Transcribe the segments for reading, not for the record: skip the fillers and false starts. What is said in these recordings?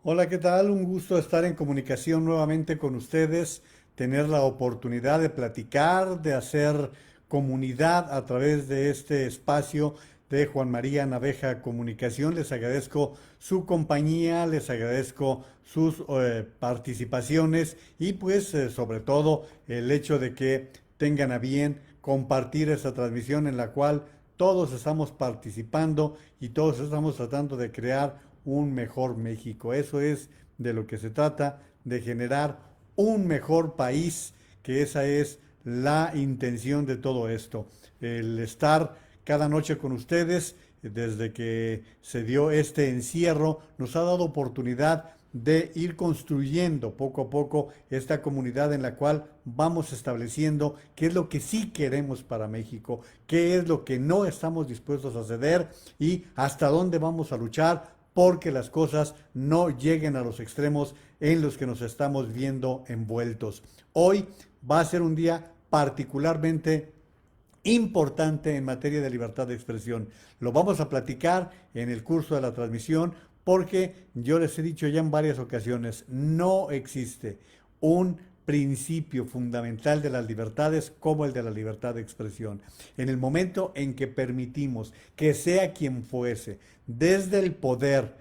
Hola, ¿qué tal? Un gusto estar en comunicación nuevamente con ustedes, tener la oportunidad de platicar, de hacer comunidad a través de este espacio de Juan María Naveja Comunicación. Les agradezco su compañía, les agradezco sus participaciones y pues sobre todo el hecho de que tengan a bien compartir esta transmisión en la cual todos estamos participando y todos estamos tratando de crear un mejor México. Eso es de lo que se trata, de generar un mejor país, que esa es la intención de todo esto. El estar cada noche con ustedes, desde que se dio este encierro, nos ha dado oportunidad de ir construyendo poco a poco esta comunidad en la cual vamos estableciendo qué es lo que sí queremos para México, qué es lo que no estamos dispuestos a ceder y hasta dónde vamos a luchar porque las cosas no lleguen a los extremos en los que nos estamos viendo envueltos. Hoy va a ser un día particularmente importante en materia de libertad de expresión. Lo vamos a platicar en el curso de la transmisión porque yo les he dicho ya en varias ocasiones, no existe un principio fundamental de las libertades como el de la libertad de expresión. En el momento en que permitimos que sea quien fuese, desde el poder,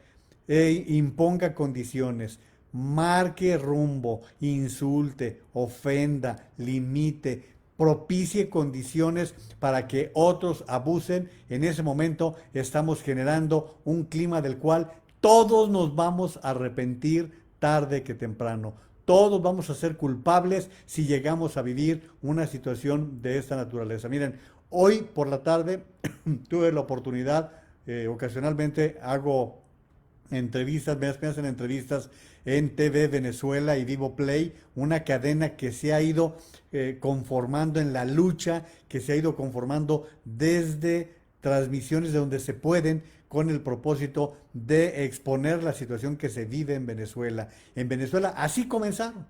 imponga condiciones, marque rumbo, insulte, ofenda, limite, propicie condiciones para que otros abusen, en ese momento estamos generando un clima del cual todos nos vamos a arrepentir tarde que temprano. Todos vamos a ser culpables si llegamos a vivir una situación de esta naturaleza. Miren, hoy por la tarde tuve la oportunidad, ocasionalmente hago entrevistas, me hacen entrevistas en TV Venezuela y Vivo Play, una cadena que se ha ido conformando en la lucha, que se ha ido conformando desde transmisiones de donde se pueden con el propósito de exponer la situación que se vive en Venezuela. En Venezuela así comenzaron,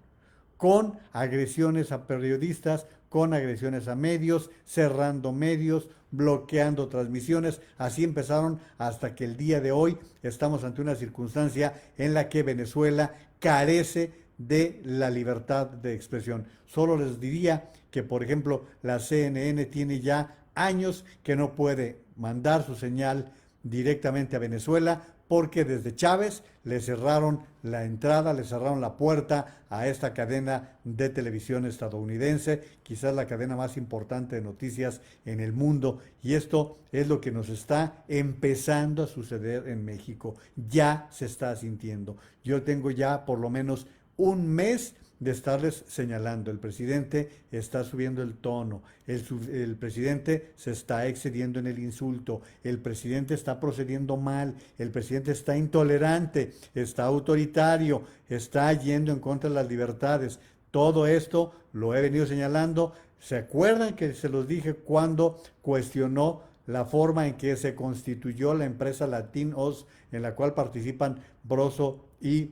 con agresiones a periodistas, con agresiones a medios, cerrando medios, bloqueando transmisiones. Así empezaron hasta que el día de hoy estamos ante una circunstancia en la que Venezuela carece de la libertad de expresión. Solo les diría que, por ejemplo, la CNN tiene ya años que no puede mandar su señal directamente a Venezuela porque desde Chávez le cerraron la entrada, le cerraron la puerta a esta cadena de televisión estadounidense, quizás la cadena más importante de noticias en el mundo. Y esto es lo que nos está empezando a suceder en México. Ya se está sintiendo. Yo tengo ya por lo menos un mes de estarles señalando. El presidente está subiendo el tono, el presidente se está excediendo en el insulto, el presidente está procediendo mal, el presidente está intolerante, está autoritario, está yendo en contra de las libertades. Todo esto lo he venido señalando. ¿Se acuerdan que se los dije cuando cuestionó la forma en que se constituyó la empresa Latinos en la cual participan Broso y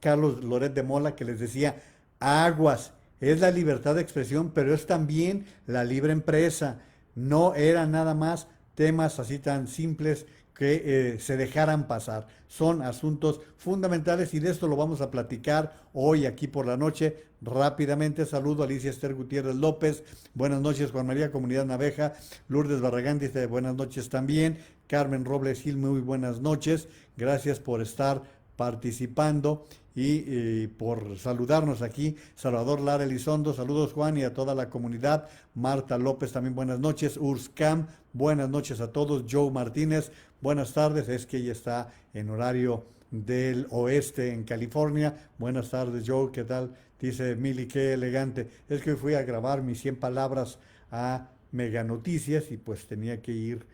Carlos Loret de Mola, que les decía, aguas, es la libertad de expresión, pero es también la libre empresa? No eran nada más temas así tan simples que se dejaran pasar. Son asuntos fundamentales y de esto lo vamos a platicar hoy aquí por la noche. Rápidamente saludo a Alicia Esther Gutiérrez López. Buenas noches, Juan María, Comunidad Naveja. Lourdes Barragán dice buenas noches también. Carmen Robles Gil, muy buenas noches. Gracias por estar participando y por saludarnos aquí. Salvador Lara Elizondo, saludos Juan y a toda la comunidad. Marta López también buenas noches. Urscam, buenas noches a todos. Joe Martínez, buenas tardes. Es que ella está en horario del oeste en California. Buenas tardes Joe, ¿qué tal? Dice Mili, qué elegante. Es que hoy fui a grabar mis 100 palabras a Mega Noticias y pues tenía que ir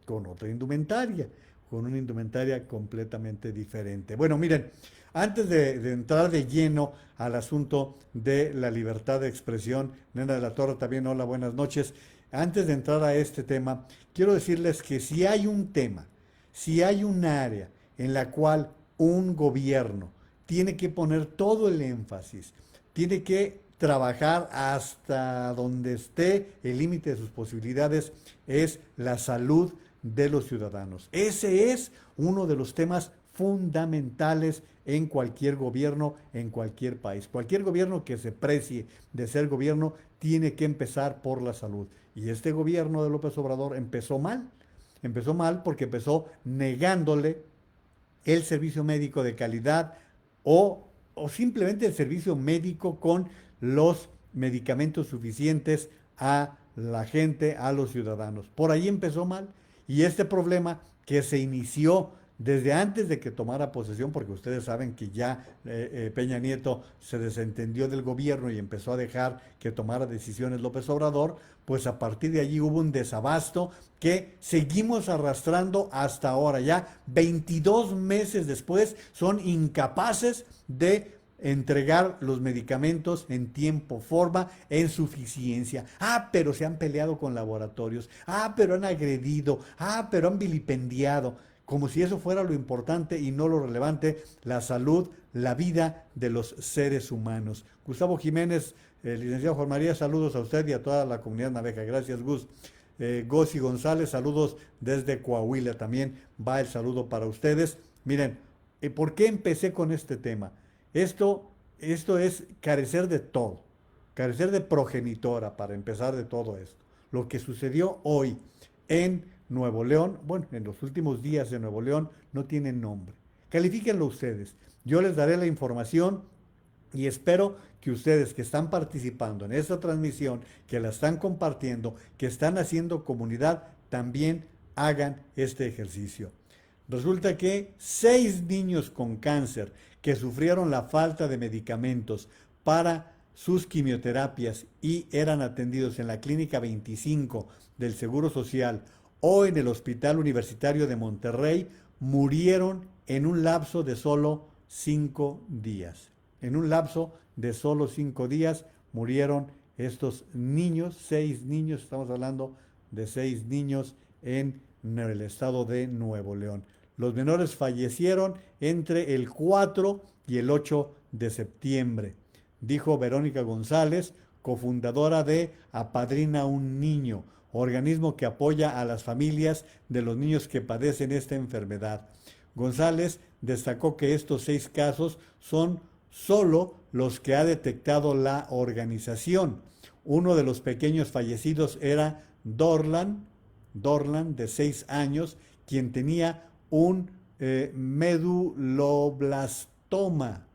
con otra indumentaria, con una indumentaria completamente diferente. Bueno, miren, antes de entrar de lleno al asunto de la libertad de expresión, Nena de la Torre también, hola, buenas noches. Antes de entrar a este tema, quiero decirles que si hay un tema, si hay un área en la cual un gobierno tiene que poner todo el énfasis, tiene que trabajar hasta donde esté el límite de sus posibilidades, es la salud de los ciudadanos. Ese es uno de los temas fundamentales en cualquier gobierno, en cualquier país. Cualquier gobierno que se precie de ser gobierno tiene que empezar por la salud. Y este gobierno de López Obrador empezó mal. Empezó mal porque empezó negándole el servicio médico de calidad o simplemente el servicio médico con los medicamentos suficientes a la gente, a los ciudadanos. Por ahí empezó mal. Y este problema que se inició desde antes de que tomara posesión, porque ustedes saben que ya Peña Nieto se desentendió del gobierno y empezó a dejar que tomara decisiones López Obrador, pues a partir de allí hubo un desabasto que seguimos arrastrando hasta ahora. Ya 22 meses después son incapaces de entregar los medicamentos en tiempo, forma, en suficiencia. Pero se han peleado con laboratorios. Pero han agredido. Pero han vilipendiado. Como si eso fuera lo importante y no lo relevante, la salud, la vida de los seres humanos. Gustavo Jiménez, licenciado Juan María, saludos a usted y a toda la comunidad naveja. Gracias, Gus. Gosi González, saludos desde Coahuila. También va el saludo para ustedes. Miren, ¿por qué empecé con este tema? Esto es carecer de todo, carecer de progenitora para empezar de todo esto. Lo que sucedió hoy en Nuevo León, bueno, en los últimos días de Nuevo León, no tiene nombre. Califíquenlo ustedes. Yo les daré la información y espero que ustedes que están participando en esta transmisión, que la están compartiendo, que están haciendo comunidad, también hagan este ejercicio. Resulta que 6 niños con cáncer que sufrieron la falta de medicamentos para sus quimioterapias y eran atendidos en la Clínica 25 del Seguro Social o en el Hospital Universitario de Monterrey, murieron en un lapso de solo 5 días. En un lapso de solo 5 días murieron estos niños, 6 niños, estamos hablando de 6 niños en el estado de Nuevo León. Los menores fallecieron entre el 4 y el 8 de septiembre, dijo Verónica González, cofundadora de Apadrina un Niño, organismo que apoya a las familias de los niños que padecen esta enfermedad. González destacó que estos 6 casos son solo los que ha detectado la organización. Uno de los pequeños fallecidos era Dorlan, de 6 años, quien tenía un meduloblastoma.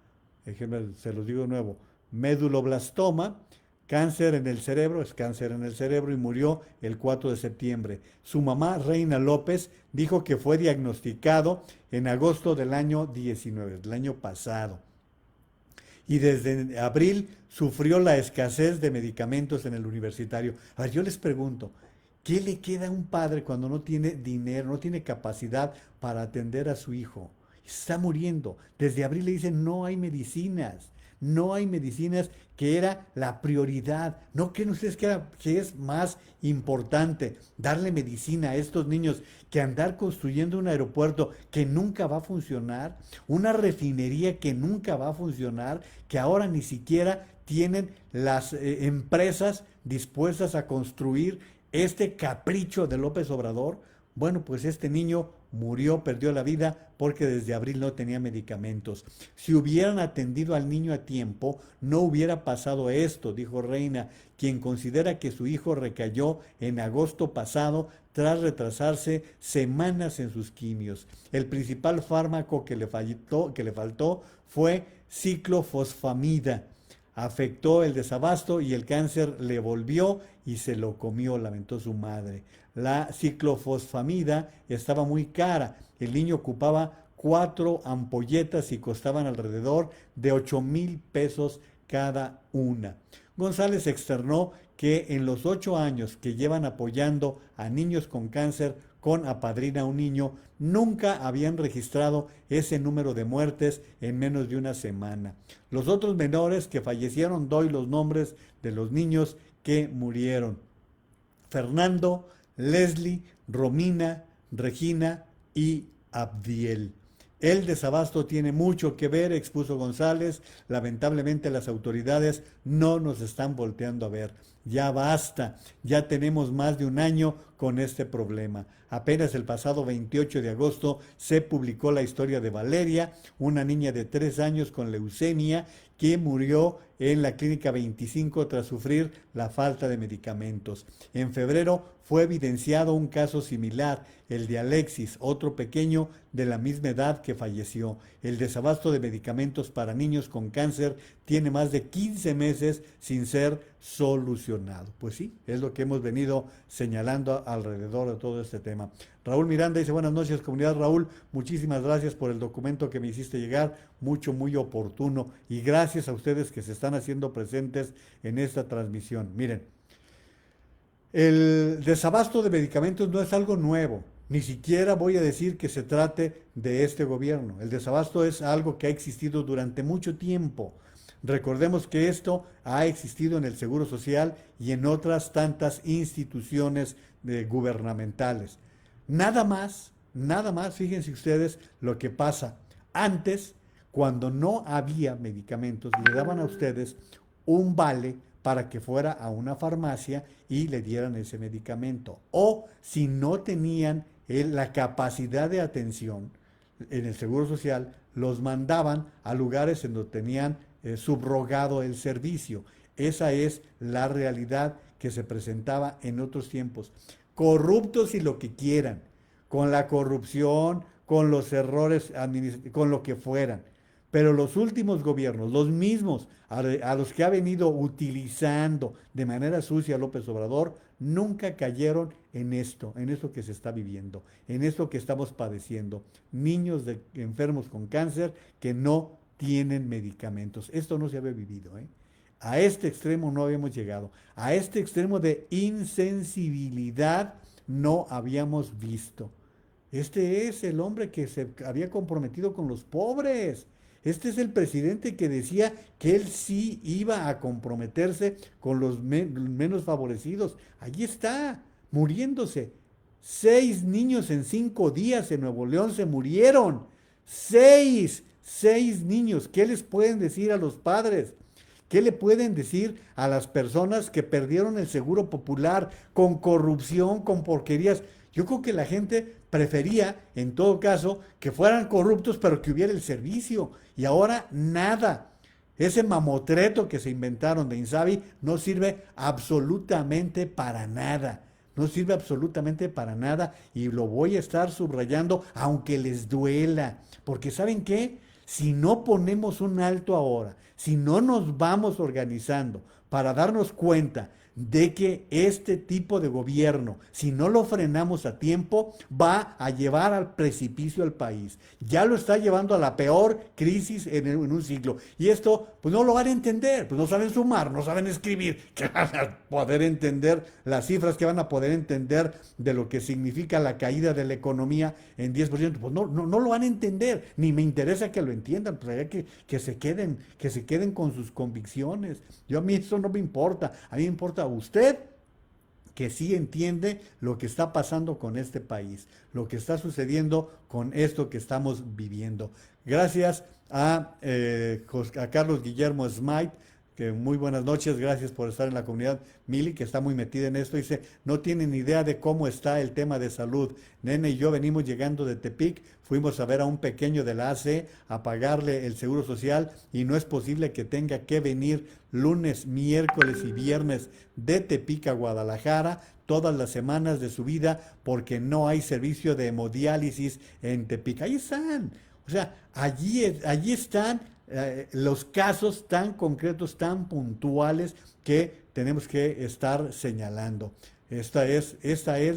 Se los digo de nuevo, meduloblastoma, cáncer en el cerebro, es cáncer en el cerebro y murió el 4 de septiembre. Su mamá, Reina López, dijo que fue diagnosticado en agosto del año 19, del año pasado. Y desde abril sufrió la escasez de medicamentos en el universitario. A ver, yo les pregunto, ¿qué le queda a un padre cuando no tiene dinero, no tiene capacidad para atender a su hijo? Está muriendo. Desde abril le dicen, no hay medicinas. No hay medicinas, que era la prioridad. ¿No creen ustedes que es más importante darle medicina a estos niños que andar construyendo un aeropuerto que nunca va a funcionar? Una refinería que nunca va a funcionar, que ahora ni siquiera tienen las empresas dispuestas a construir este capricho de López Obrador. Bueno, pues este niño murió, perdió la vida porque desde abril no tenía medicamentos. Si hubieran atendido al niño a tiempo, no hubiera pasado esto, dijo Reina, quien considera que su hijo recayó en agosto pasado tras retrasarse semanas en sus quimios. El principal fármaco que le faltó fue ciclofosfamida. Afectó el desabasto y el cáncer le volvió y se lo comió, lamentó su madre. La ciclofosfamida estaba muy cara. El niño ocupaba 4 ampolletas y costaban alrededor de 8,000 pesos cada una. González externó que en los 8 años que llevan apoyando a niños con cáncer con Apadrina un Niño, nunca habían registrado ese número de muertes en menos de una semana. Los otros menores que fallecieron, doy los nombres de los niños que murieron: Fernando, Leslie, Romina, Regina y Abdiel. El desabasto tiene mucho que ver, expuso González. Lamentablemente las autoridades no nos están volteando a ver. ya basta, ya tenemos más de un año con este problema. Apenas el pasado 28 de agosto se publicó la historia de Valeria, una niña de 3 años con leucemia que murió en la clínica 25 tras sufrir la falta de medicamentos. En febrero fue evidenciado un caso similar, el de Alexis, otro pequeño de la misma edad que falleció. El desabasto de medicamentos para niños con cáncer tiene más de 15 meses sin ser solucionado. Pues sí, es lo que hemos venido señalando alrededor de todo este tema. Raúl Miranda dice, buenas noches, comunidad. Raúl, muchísimas gracias por el documento que me hiciste llegar, muy oportuno, y gracias a ustedes que se están haciendo presentes en esta transmisión. Miren, el desabasto de medicamentos no es algo nuevo, ni siquiera voy a decir que se trate de este gobierno. El desabasto es algo que ha existido durante mucho tiempo. Recordemos que esto ha existido en el Seguro Social y en otras tantas instituciones gubernamentales. Nada más, fíjense ustedes lo que pasa. Antes, cuando no había medicamentos, le daban a ustedes un vale para que fuera a una farmacia y le dieran ese medicamento. O si no tenían la capacidad de atención en el Seguro Social, los mandaban a lugares en donde tenían subrogado el servicio. Esa es la realidad que se presentaba en otros tiempos. Corruptos y lo que quieran, con la corrupción, con los errores, con lo que fueran. Pero los últimos gobiernos, los mismos a los que ha venido utilizando de manera sucia López Obrador, nunca cayeron en esto que se está viviendo, en esto que estamos padeciendo. Niños enfermos con cáncer que no tienen medicamentos. Esto no se había vivido, ¿eh? A este extremo no habíamos llegado. A este extremo de insensibilidad no habíamos visto. Este es el hombre que se había comprometido con los pobres. Este es el presidente que decía que él sí iba a comprometerse con los menos favorecidos. Allí está, muriéndose. 6 niños en 5 días en Nuevo León se murieron. 6 niños. ¿Qué les pueden decir a los padres? ¿Qué le pueden decir a las personas que perdieron el seguro popular con corrupción, con porquerías? Yo creo que la gente prefería, en todo caso, que fueran corruptos, pero que hubiera el servicio. Y ahora nada. Ese mamotreto que se inventaron de Insabi no sirve absolutamente para nada. No sirve absolutamente para nada y lo voy a estar subrayando aunque les duela. Porque ¿saben qué? Si no ponemos un alto ahora, si no nos vamos organizando para darnos cuenta de que este tipo de gobierno, si no lo frenamos a tiempo, va a llevar al precipicio al país. Ya lo está llevando a la peor crisis en un siglo. Y esto, pues no lo van a entender, pues no saben sumar, no saben escribir, que van a poder entender las cifras, que van a poder entender de lo que significa la caída de la economía en 10%. Pues no lo van a entender, ni me interesa que lo entiendan, pues hay que se queden con sus convicciones. A mí eso no me importa, a mí me importa usted que sí entiende lo que está pasando con este país, lo que está sucediendo con esto que estamos viviendo. Gracias a Carlos Guillermo Smite, que muy buenas noches, gracias por estar en la comunidad. Mili, que está muy metida en esto, dice, no tienen idea de cómo está el tema de salud. Nene y yo venimos llegando de Tepic, fuimos a ver a un pequeño de la AC a pagarle el seguro social y no es posible que tenga que venir lunes, miércoles y viernes de Tepic a Guadalajara todas las semanas de su vida porque no hay servicio de hemodiálisis en Tepic. Ahí están, o sea, allí están los casos tan concretos, tan puntuales que tenemos que estar señalando. Esta es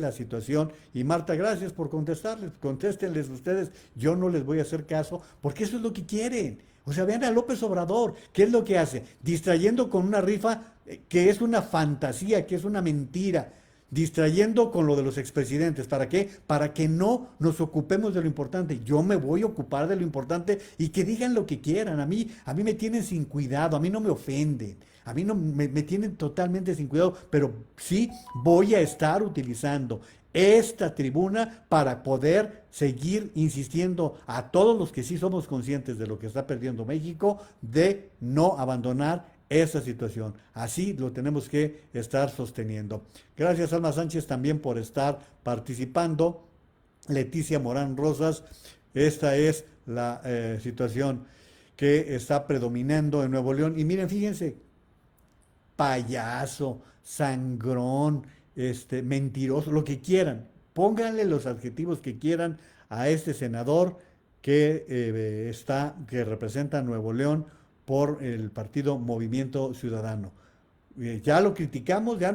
la situación. Y Marta, gracias por contestarles. Contéstenles ustedes. Yo no les voy a hacer caso porque eso es lo que quieren. O sea, vean a López Obrador. ¿Qué es lo que hace? Distrayendo con una rifa que es una fantasía, que es una mentira. Distrayendo con lo de los expresidentes. ¿Para qué? Para que no nos ocupemos de lo importante. Yo me voy a ocupar de lo importante y que digan lo que quieran. A mí me tienen sin cuidado, a mí no me ofenden, a mí no me tienen totalmente sin cuidado, pero sí voy a estar utilizando esta tribuna para poder seguir insistiendo a todos los que sí somos conscientes de lo que está perdiendo México, de no abandonar esa situación. Así lo tenemos que estar sosteniendo. Gracias, Alma Sánchez, también por estar participando. Leticia Morán Rosas, esta es la situación que está predominando en Nuevo León. Y miren, fíjense, payaso, sangrón, mentiroso, lo que quieran. Pónganle los adjetivos que quieran a este senador que representa a Nuevo León por el partido Movimiento Ciudadano. Ya lo criticamos, ya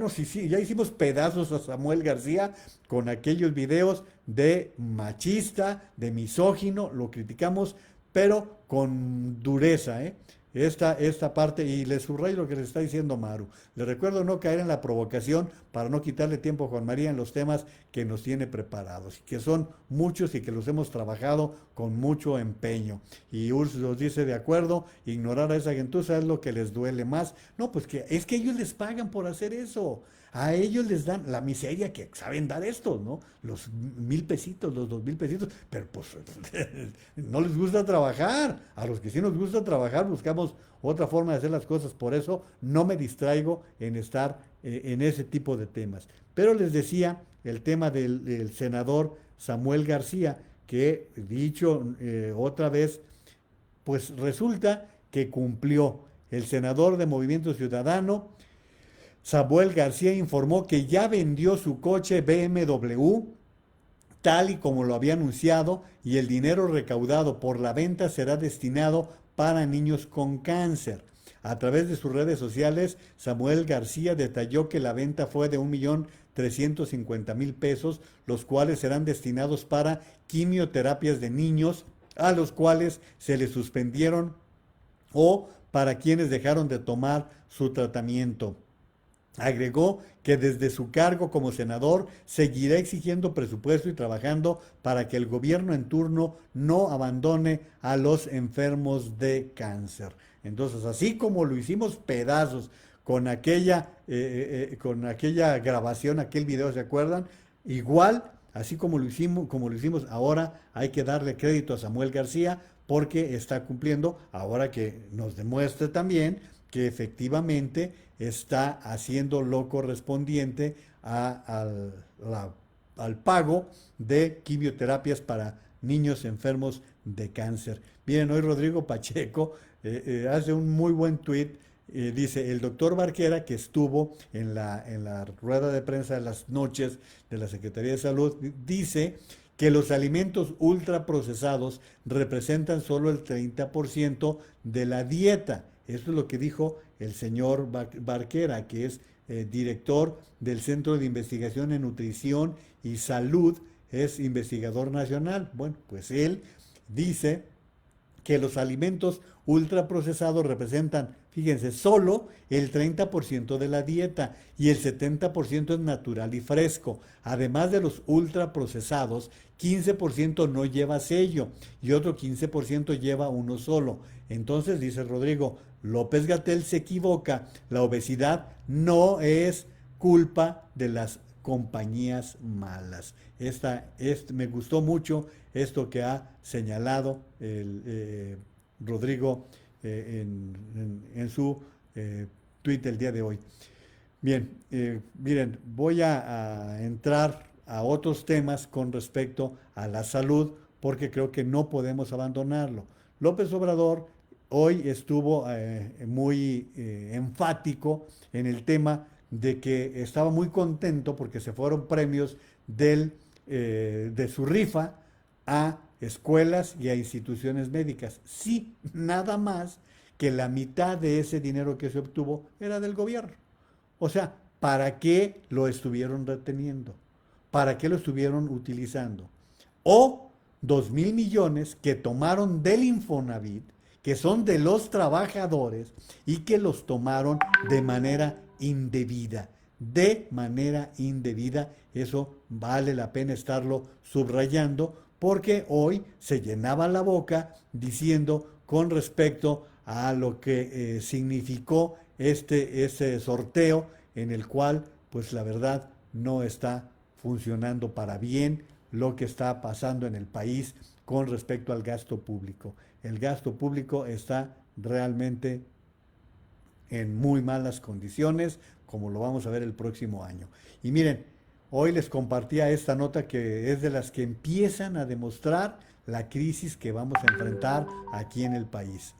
hicimos pedazos a Samuel García con aquellos videos de machista, de misógino, lo criticamos, pero con dureza, ¿eh? Esta parte, y le subrayo lo que le está diciendo Maru. Le recuerdo no caer en la provocación para no quitarle tiempo a Juan María en los temas que nos tiene preparados, que son muchos y que los hemos trabajado con mucho empeño. Y Urs nos dice, de acuerdo, ignorar a esa gentuza es lo que les duele más. No, pues es que ellos les pagan por hacer eso. A ellos les dan la miseria que saben dar estos, ¿no? Los 1,000 pesitos, los 2,000 pesitos, pero pues no les gusta trabajar. A los que sí nos gusta trabajar buscamos otra forma de hacer las cosas. Por eso no me distraigo en estar en ese tipo de temas. Pero les decía el tema del senador Samuel García, que dicho otra vez, pues resulta que cumplió. El senador de Movimiento Ciudadano Samuel García informó que ya vendió su coche BMW tal y como lo había anunciado, y el dinero recaudado por la venta será destinado para niños con cáncer. A través de sus redes sociales, Samuel García detalló que la venta fue de 1,350,000 pesos, los cuales serán destinados para quimioterapias de niños a los cuales se les suspendieron o para quienes dejaron de tomar su tratamiento. Agregó que desde su cargo como senador seguirá exigiendo presupuesto y trabajando para que el gobierno en turno no abandone a los enfermos de cáncer. Entonces, así como lo hicimos pedazos con aquella grabación, aquel video, ¿se acuerdan? Igual, así como lo hicimos ahora, hay que darle crédito a Samuel García porque está cumpliendo, ahora que nos demuestre también que efectivamente está haciendo lo correspondiente al pago de quimioterapias para niños enfermos de cáncer. Miren, hoy Rodrigo Pacheco hace un muy buen tuit. Dice, el doctor Barquera, que estuvo en la rueda de prensa de las noches de la Secretaría de Salud, dice que los alimentos ultraprocesados representan solo el 30% de la dieta. Esto es lo que dijo el señor Barquera, que es director del Centro de Investigación en Nutrición y Salud, es investigador nacional. Bueno, pues él dice que los alimentos ultraprocesados representan, fíjense, solo el 30% de la dieta y el 70% es natural y fresco. Además de los ultraprocesados, 15% no lleva sello y otro 15% lleva uno solo. Entonces, dice Rodrigo López-Gatell, se equivoca. La obesidad no es culpa de las compañías malas. Me gustó mucho esto que ha señalado Rodrigo en su tweet el día de hoy. Bien, miren, voy a entrar a otros temas con respecto a la salud porque creo que no podemos abandonarlo. López Obrador hoy estuvo muy enfático en el tema de que estaba muy contento porque se fueron premios de su rifa a escuelas y a instituciones médicas. Sí, nada más que la mitad de ese dinero que se obtuvo era del gobierno. O sea, ¿para qué lo estuvieron reteniendo? ¿Para qué lo estuvieron utilizando? O 2,000 millones que tomaron del Infonavit, que son de los trabajadores y que los tomaron de manera indebida. De manera indebida, eso vale la pena estarlo subrayando porque hoy se llenaba la boca diciendo con respecto a lo que significó este sorteo en el cual, pues la verdad, no está funcionando para bien lo que está pasando en el país con respecto al gasto público. El gasto público está realmente en muy malas condiciones, como lo vamos a ver el próximo año. Y miren, hoy les compartía esta nota que es de las que empiezan a demostrar la crisis que vamos a enfrentar aquí en el país.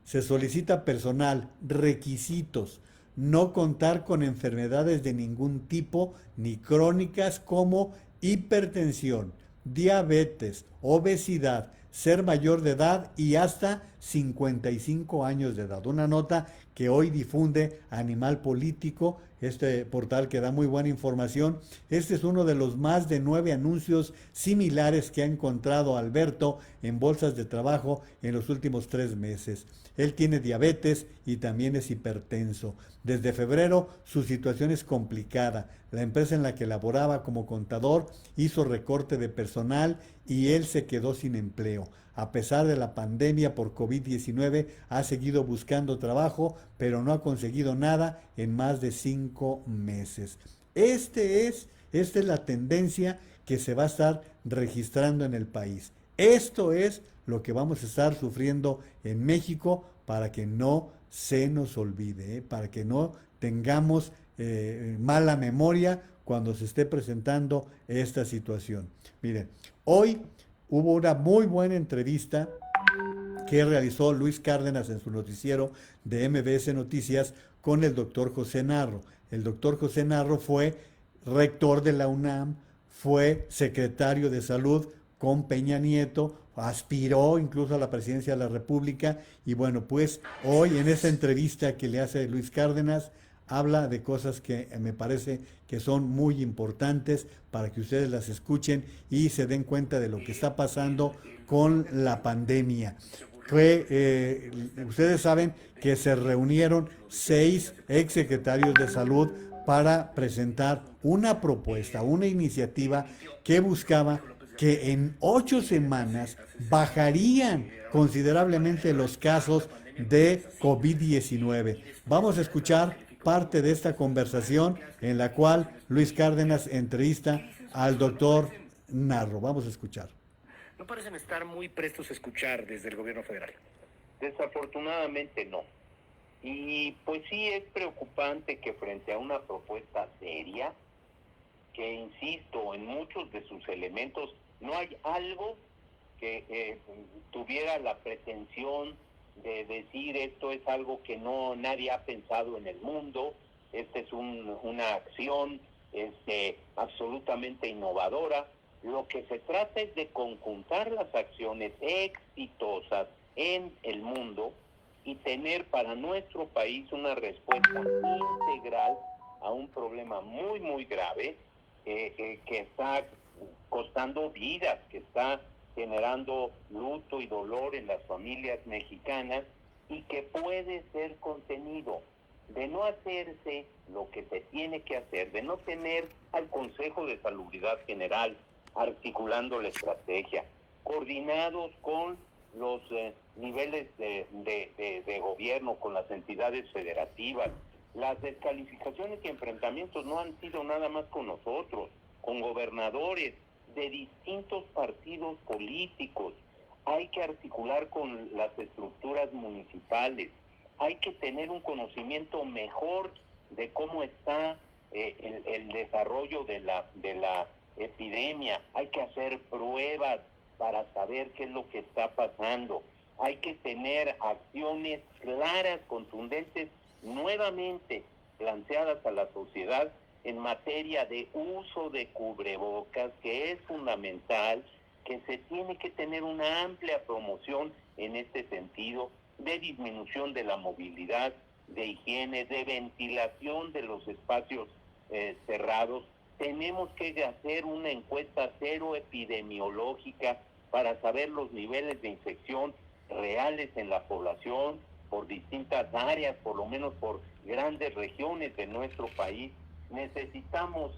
Se solicita personal, requisitos, no contar con enfermedades de ningún tipo ni crónicas como hipertensión, diabetes, obesidad, ser mayor de edad y hasta 55 años de edad. Una nota que hoy difunde Animal Político, este portal que da muy buena información. Este es uno de los más de 9 anuncios similares que ha encontrado Alberto en bolsas de trabajo en los últimos 3 meses. Él tiene diabetes y también es hipertenso. Desde febrero su situación es complicada. La empresa en la que laboraba como contador hizo recorte de personal y él se quedó sin empleo. A pesar de la pandemia por COVID-19, ha seguido buscando trabajo, pero no ha conseguido nada en más de 5 meses. Esta es la tendencia que se va a estar registrando en el país. Esto es lo que vamos a estar sufriendo en México para que no se nos olvide, para que no tengamos mala memoria cuando se esté presentando esta situación. Miren, hoy hubo una muy buena entrevista que realizó Luis Cárdenas en su noticiero de MBS Noticias con el doctor José Narro. El doctor José Narro fue rector de la UNAM, fue secretario de salud con Peña Nieto, aspiró incluso a la presidencia de la República y bueno, pues hoy en esa entrevista que le hace Luis Cárdenas habla de cosas que me parece que son muy importantes para que ustedes las escuchen y se den cuenta de lo que está pasando con la pandemia. Ustedes saben que se reunieron 6 exsecretarios de salud para presentar una propuesta, una iniciativa que buscaba que en 8 semanas bajarían considerablemente los casos de COVID-19. Vamos a escuchar parte de esta conversación en la cual Luis Cárdenas entrevista al doctor Narro. Vamos a escuchar. No parecen estar muy prestos a escuchar desde el gobierno federal. Desafortunadamente no. Y pues sí es preocupante que frente a una propuesta seria, que insisto, en muchos de sus elementos no hay algo que tuviera la pretensión de decir esto es algo que nadie ha pensado en el mundo, esta es una acción absolutamente innovadora. Lo que se trata es de conjuntar las acciones exitosas en el mundo y tener para nuestro país una respuesta integral a un problema muy, muy grave que está costando vidas, que está generando luto y dolor en las familias mexicanas y que puede ser contenido. De no hacerse lo que se tiene que hacer, de no tener al Consejo de Salubridad General articulando la estrategia, coordinados con los niveles de gobierno, con las entidades federativas. Las descalificaciones y enfrentamientos no han sido nada más con nosotros, con gobernadores de distintos partidos políticos. Hay que articular con las estructuras municipales, hay que tener un conocimiento mejor de cómo está el desarrollo de la epidemia, hay que hacer pruebas para saber qué es lo que está pasando, hay que tener acciones claras, contundentes, nuevamente planteadas a la sociedad en materia de uso de cubrebocas, que es fundamental, que se tiene que tener una amplia promoción en este sentido, de disminución de la movilidad, de higiene, de ventilación de los espacios cerrados. Tenemos que hacer una encuesta cero epidemiológica para saber los niveles de infección reales en la población por distintas áreas, por lo menos por grandes regiones de nuestro país. Necesitamos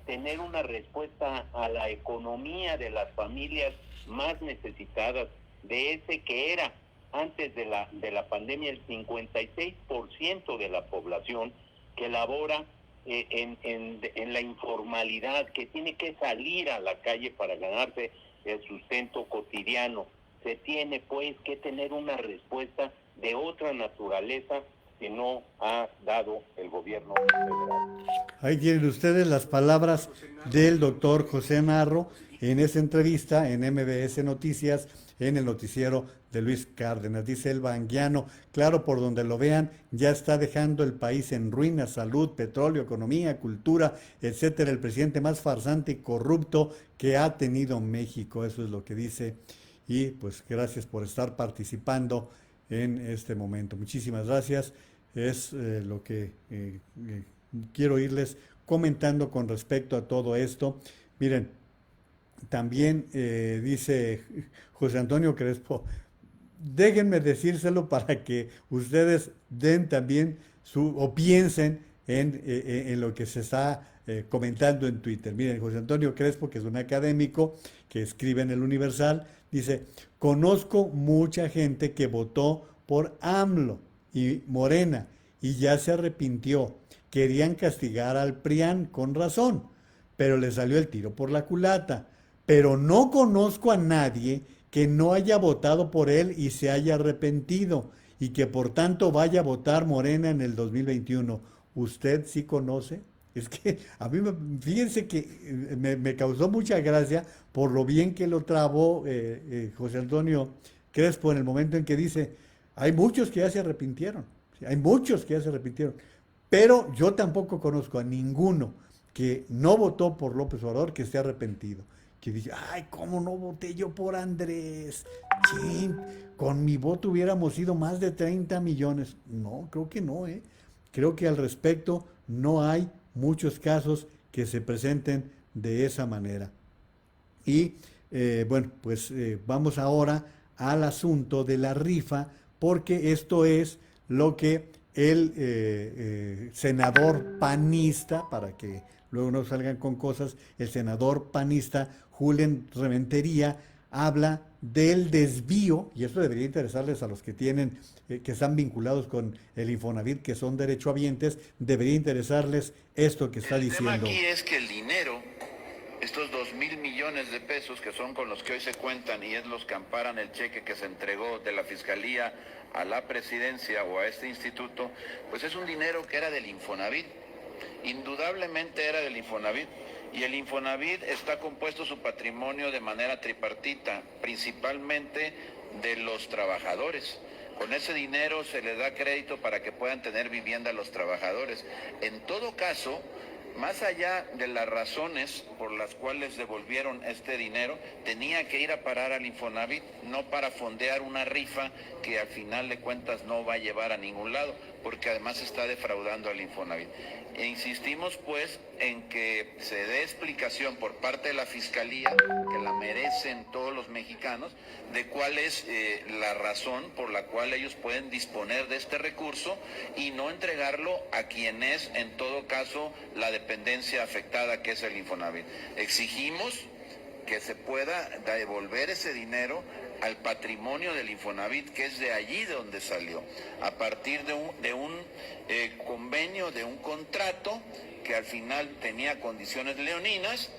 tener una respuesta a la economía de las familias más necesitadas, de ese que era antes de la pandemia el 56% de la población que labora en la informalidad, que tiene que salir a la calle para ganarse el sustento cotidiano. Se tiene pues que tener una respuesta de otra naturaleza que no ha dado el gobierno federal. Ahí tienen ustedes las palabras del doctor José Narro en esa entrevista en MBS Noticias, en el noticiero de Luis Cárdenas. Dice el Banguiano, claro, por donde lo vean, ya está dejando el país en ruinas, salud, petróleo, economía, cultura, etcétera, el presidente más farsante y corrupto que ha tenido México. Eso es lo que dice. Y pues gracias por estar participando en este momento. Muchísimas gracias. Es lo que quiero irles comentando con respecto a todo esto. Miren, también dice José Antonio Crespo, déjenme decírselo para que ustedes den también o piensen en lo que se está comentando en Twitter. Miren, José Antonio Crespo, que es un académico que escribe en el Universal, dice, conozco mucha gente que votó por AMLO y Morena y ya se arrepintió. Querían castigar al PRIAN con razón, pero le salió el tiro por la culata. Pero no conozco a nadie que no haya votado por él y se haya arrepentido y que por tanto vaya a votar Morena en el 2021. ¿Usted sí conoce? Es que a mí, fíjense que me causó mucha gracia por lo bien que lo trabó José Antonio Crespo en el momento en que dice, hay muchos que ya se arrepintieron, hay muchos que ya se arrepintieron, pero yo tampoco conozco a ninguno que no votó por López Obrador que esté arrepentido. Que dice, ay, ¿cómo no voté yo por Andrés? Chin, con mi voto hubiéramos sido más de 30 millones. No, creo que no, ¿eh? Creo que al respecto no hay muchos casos que se presenten de esa manera. Y bueno, pues vamos ahora al asunto de la rifa, porque esto es lo que el senador panista, para que luego no salgan con cosas, el senador panista Julen Rementería habla del desvío, y eso debería interesarles a los que tienen, que están vinculados con el Infonavit, que son derechohabientes, debería interesarles esto que está diciendo. El tema aquí es que el dinero, estos 2,000 millones de pesos que son con los que hoy se cuentan y es los que amparan el cheque que se entregó de la Fiscalía a la Presidencia o a este instituto, pues es un dinero que era del Infonavit, indudablemente era del Infonavit. Y el Infonavit está compuesto su patrimonio de manera tripartita, principalmente de los trabajadores. Con ese dinero se les da crédito para que puedan tener vivienda a los trabajadores. En todo caso, más allá de las razones por las cuales devolvieron este dinero, tenía que ir a parar al Infonavit, no para fondear una rifa que al final de cuentas no va a llevar a ningún lado, porque además está defraudando al Infonavit. E insistimos pues en que se dé explicación por parte de la Fiscalía, que la merecen todos los mexicanos, de cuál es la razón por la cual ellos pueden disponer de este recurso y no entregarlo a quien es en todo caso la dependencia afectada, que es el Infonavit. Exigimos que se pueda devolver ese dinero al patrimonio del Infonavit, que es de allí de donde salió, a partir de un convenio, de un contrato que al final tenía condiciones leoninas.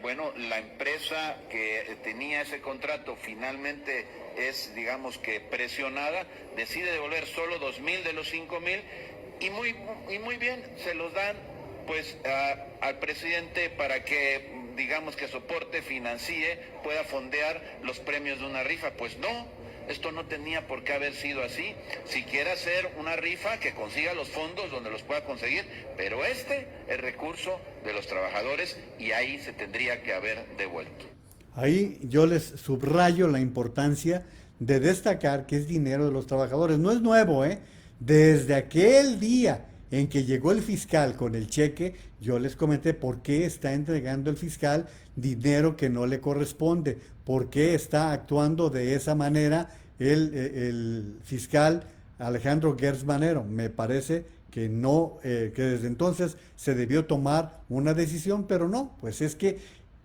Bueno, la empresa que tenía ese contrato finalmente es, digamos que presionada, decide devolver solo 2,000 de los 5,000 y muy bien, se los dan pues al presidente para que, digamos que soporte, financie, pueda fondear los premios de una rifa. Pues no, esto no tenía por qué haber sido así. Si quiere hacer una rifa, que consiga los fondos donde los pueda conseguir, pero es recurso de los trabajadores y ahí se tendría que haber devuelto. Ahí yo les subrayo la importancia de destacar que es dinero de los trabajadores. No es nuevo, ¿eh? Desde aquel día en que llegó el fiscal con el cheque, yo les comenté por qué está entregando el fiscal dinero que no le corresponde, por qué está actuando de esa manera el fiscal Alejandro Gertz Manero. Me parece que no, que desde entonces se debió tomar una decisión, pero no, pues es que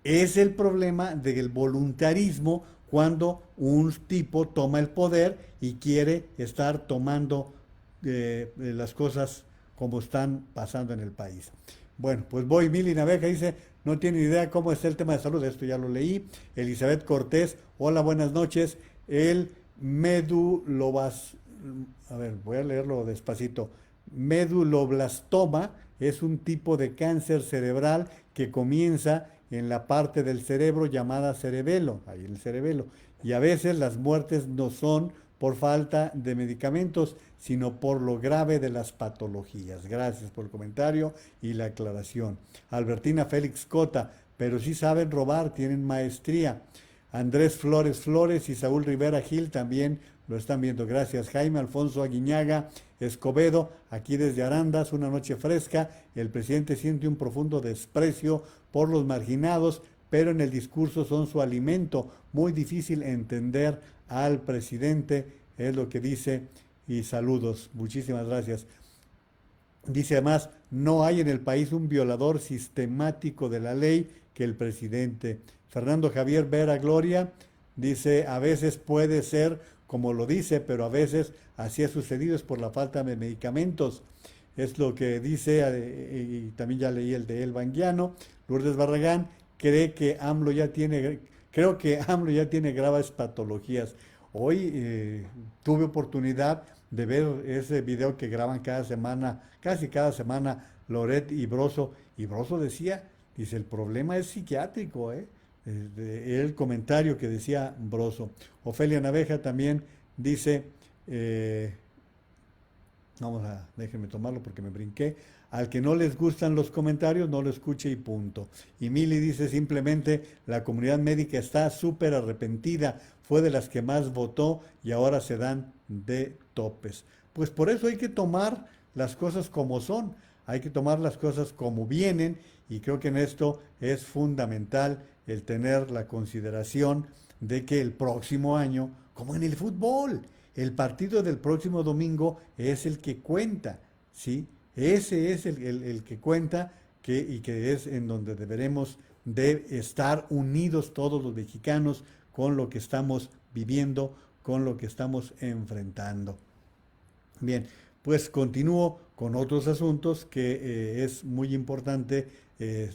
es el problema del voluntarismo cuando un tipo toma el poder y quiere estar tomando las cosas como están pasando en el país. Bueno, pues voy, Mili Naveja dice, no tiene idea cómo está el tema de salud, esto ya lo leí. Elizabeth Cortés, hola, buenas noches. El a ver, voy a leerlo despacito. Meduloblastoma es un tipo de cáncer cerebral que comienza en la parte del cerebro llamada cerebelo, ahí el cerebelo. Y a veces las muertes no son por falta de medicamentos, sino por lo grave de las patologías. Gracias por el comentario y la aclaración. Albertina Félix Cota, pero sí saben robar, tienen maestría. Andrés Flores Flores y Saúl Rivera Gil también lo están viendo. Gracias. Jaime Alfonso Aguiñaga Escobedo, aquí desde Arandas, una noche fresca. El presidente siente un profundo desprecio por los marginados, pero en el discurso son su alimento. Muy difícil entender al presidente, es lo que dice. Y saludos. Muchísimas gracias. Dice además, no hay en el país un violador sistemático de la ley que el presidente. Fernando Javier Vera Gloria dice, a veces puede ser como lo dice, pero a veces así ha sucedido, es por la falta de medicamentos. Es lo que dice, y también ya leí el de El Banguiano. Lourdes Barragán creo que AMLO ya tiene graves patologías. Hoy tuve oportunidad de ver ese video que graban cada semana, casi cada semana, Loret y Broso. Y Broso dice, el problema es psiquiátrico, el comentario que decía Broso. Ofelia Naveja también dice, déjenme tomarlo porque me brinqué, al que no les gustan los comentarios, no lo escuche y punto. Y Mili dice simplemente, la comunidad médica está súper arrepentida, fue de las que más votó y ahora se dan de topes. Pues por eso hay que tomar las cosas como son, hay que tomar las cosas como vienen, y creo que en esto es fundamental el tener la consideración de que el próximo año, como en el fútbol, el partido del próximo domingo es el que cuenta, ¿sí? Ese es el que cuenta y que es en donde deberemos de estar unidos todos los mexicanos con lo que estamos viviendo, con lo que estamos enfrentando. Bien, pues continúo con otros asuntos que es muy importante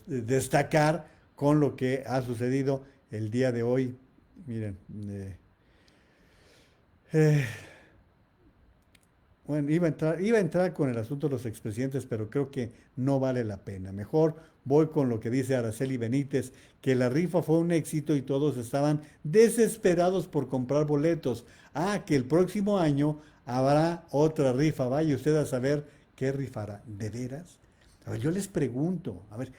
destacar con lo que ha sucedido el día de hoy. Miren, bueno, iba a entrar con el asunto de los expresidentes, pero creo que no vale la pena. Mejor voy con lo que dice Araceli Benítez, que la rifa fue un éxito y todos estaban desesperados por comprar boletos. Que el próximo año habrá otra rifa. Vaya usted a saber qué rifará. ¿De veras? A ver, yo les pregunto, a ver,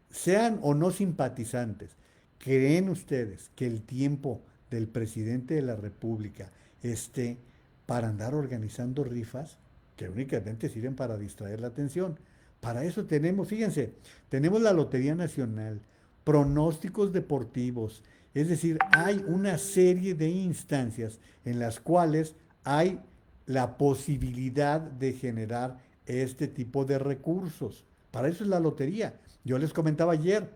sean o no simpatizantes, ¿creen ustedes que el tiempo del presidente de la República esté para andar organizando rifas que únicamente sirven para distraer la atención? Para eso tenemos, fíjense, tenemos la Lotería Nacional, pronósticos deportivos, es decir, hay una serie de instancias en las cuales hay la posibilidad de generar este tipo de recursos. Para eso es la lotería. Yo les comentaba ayer,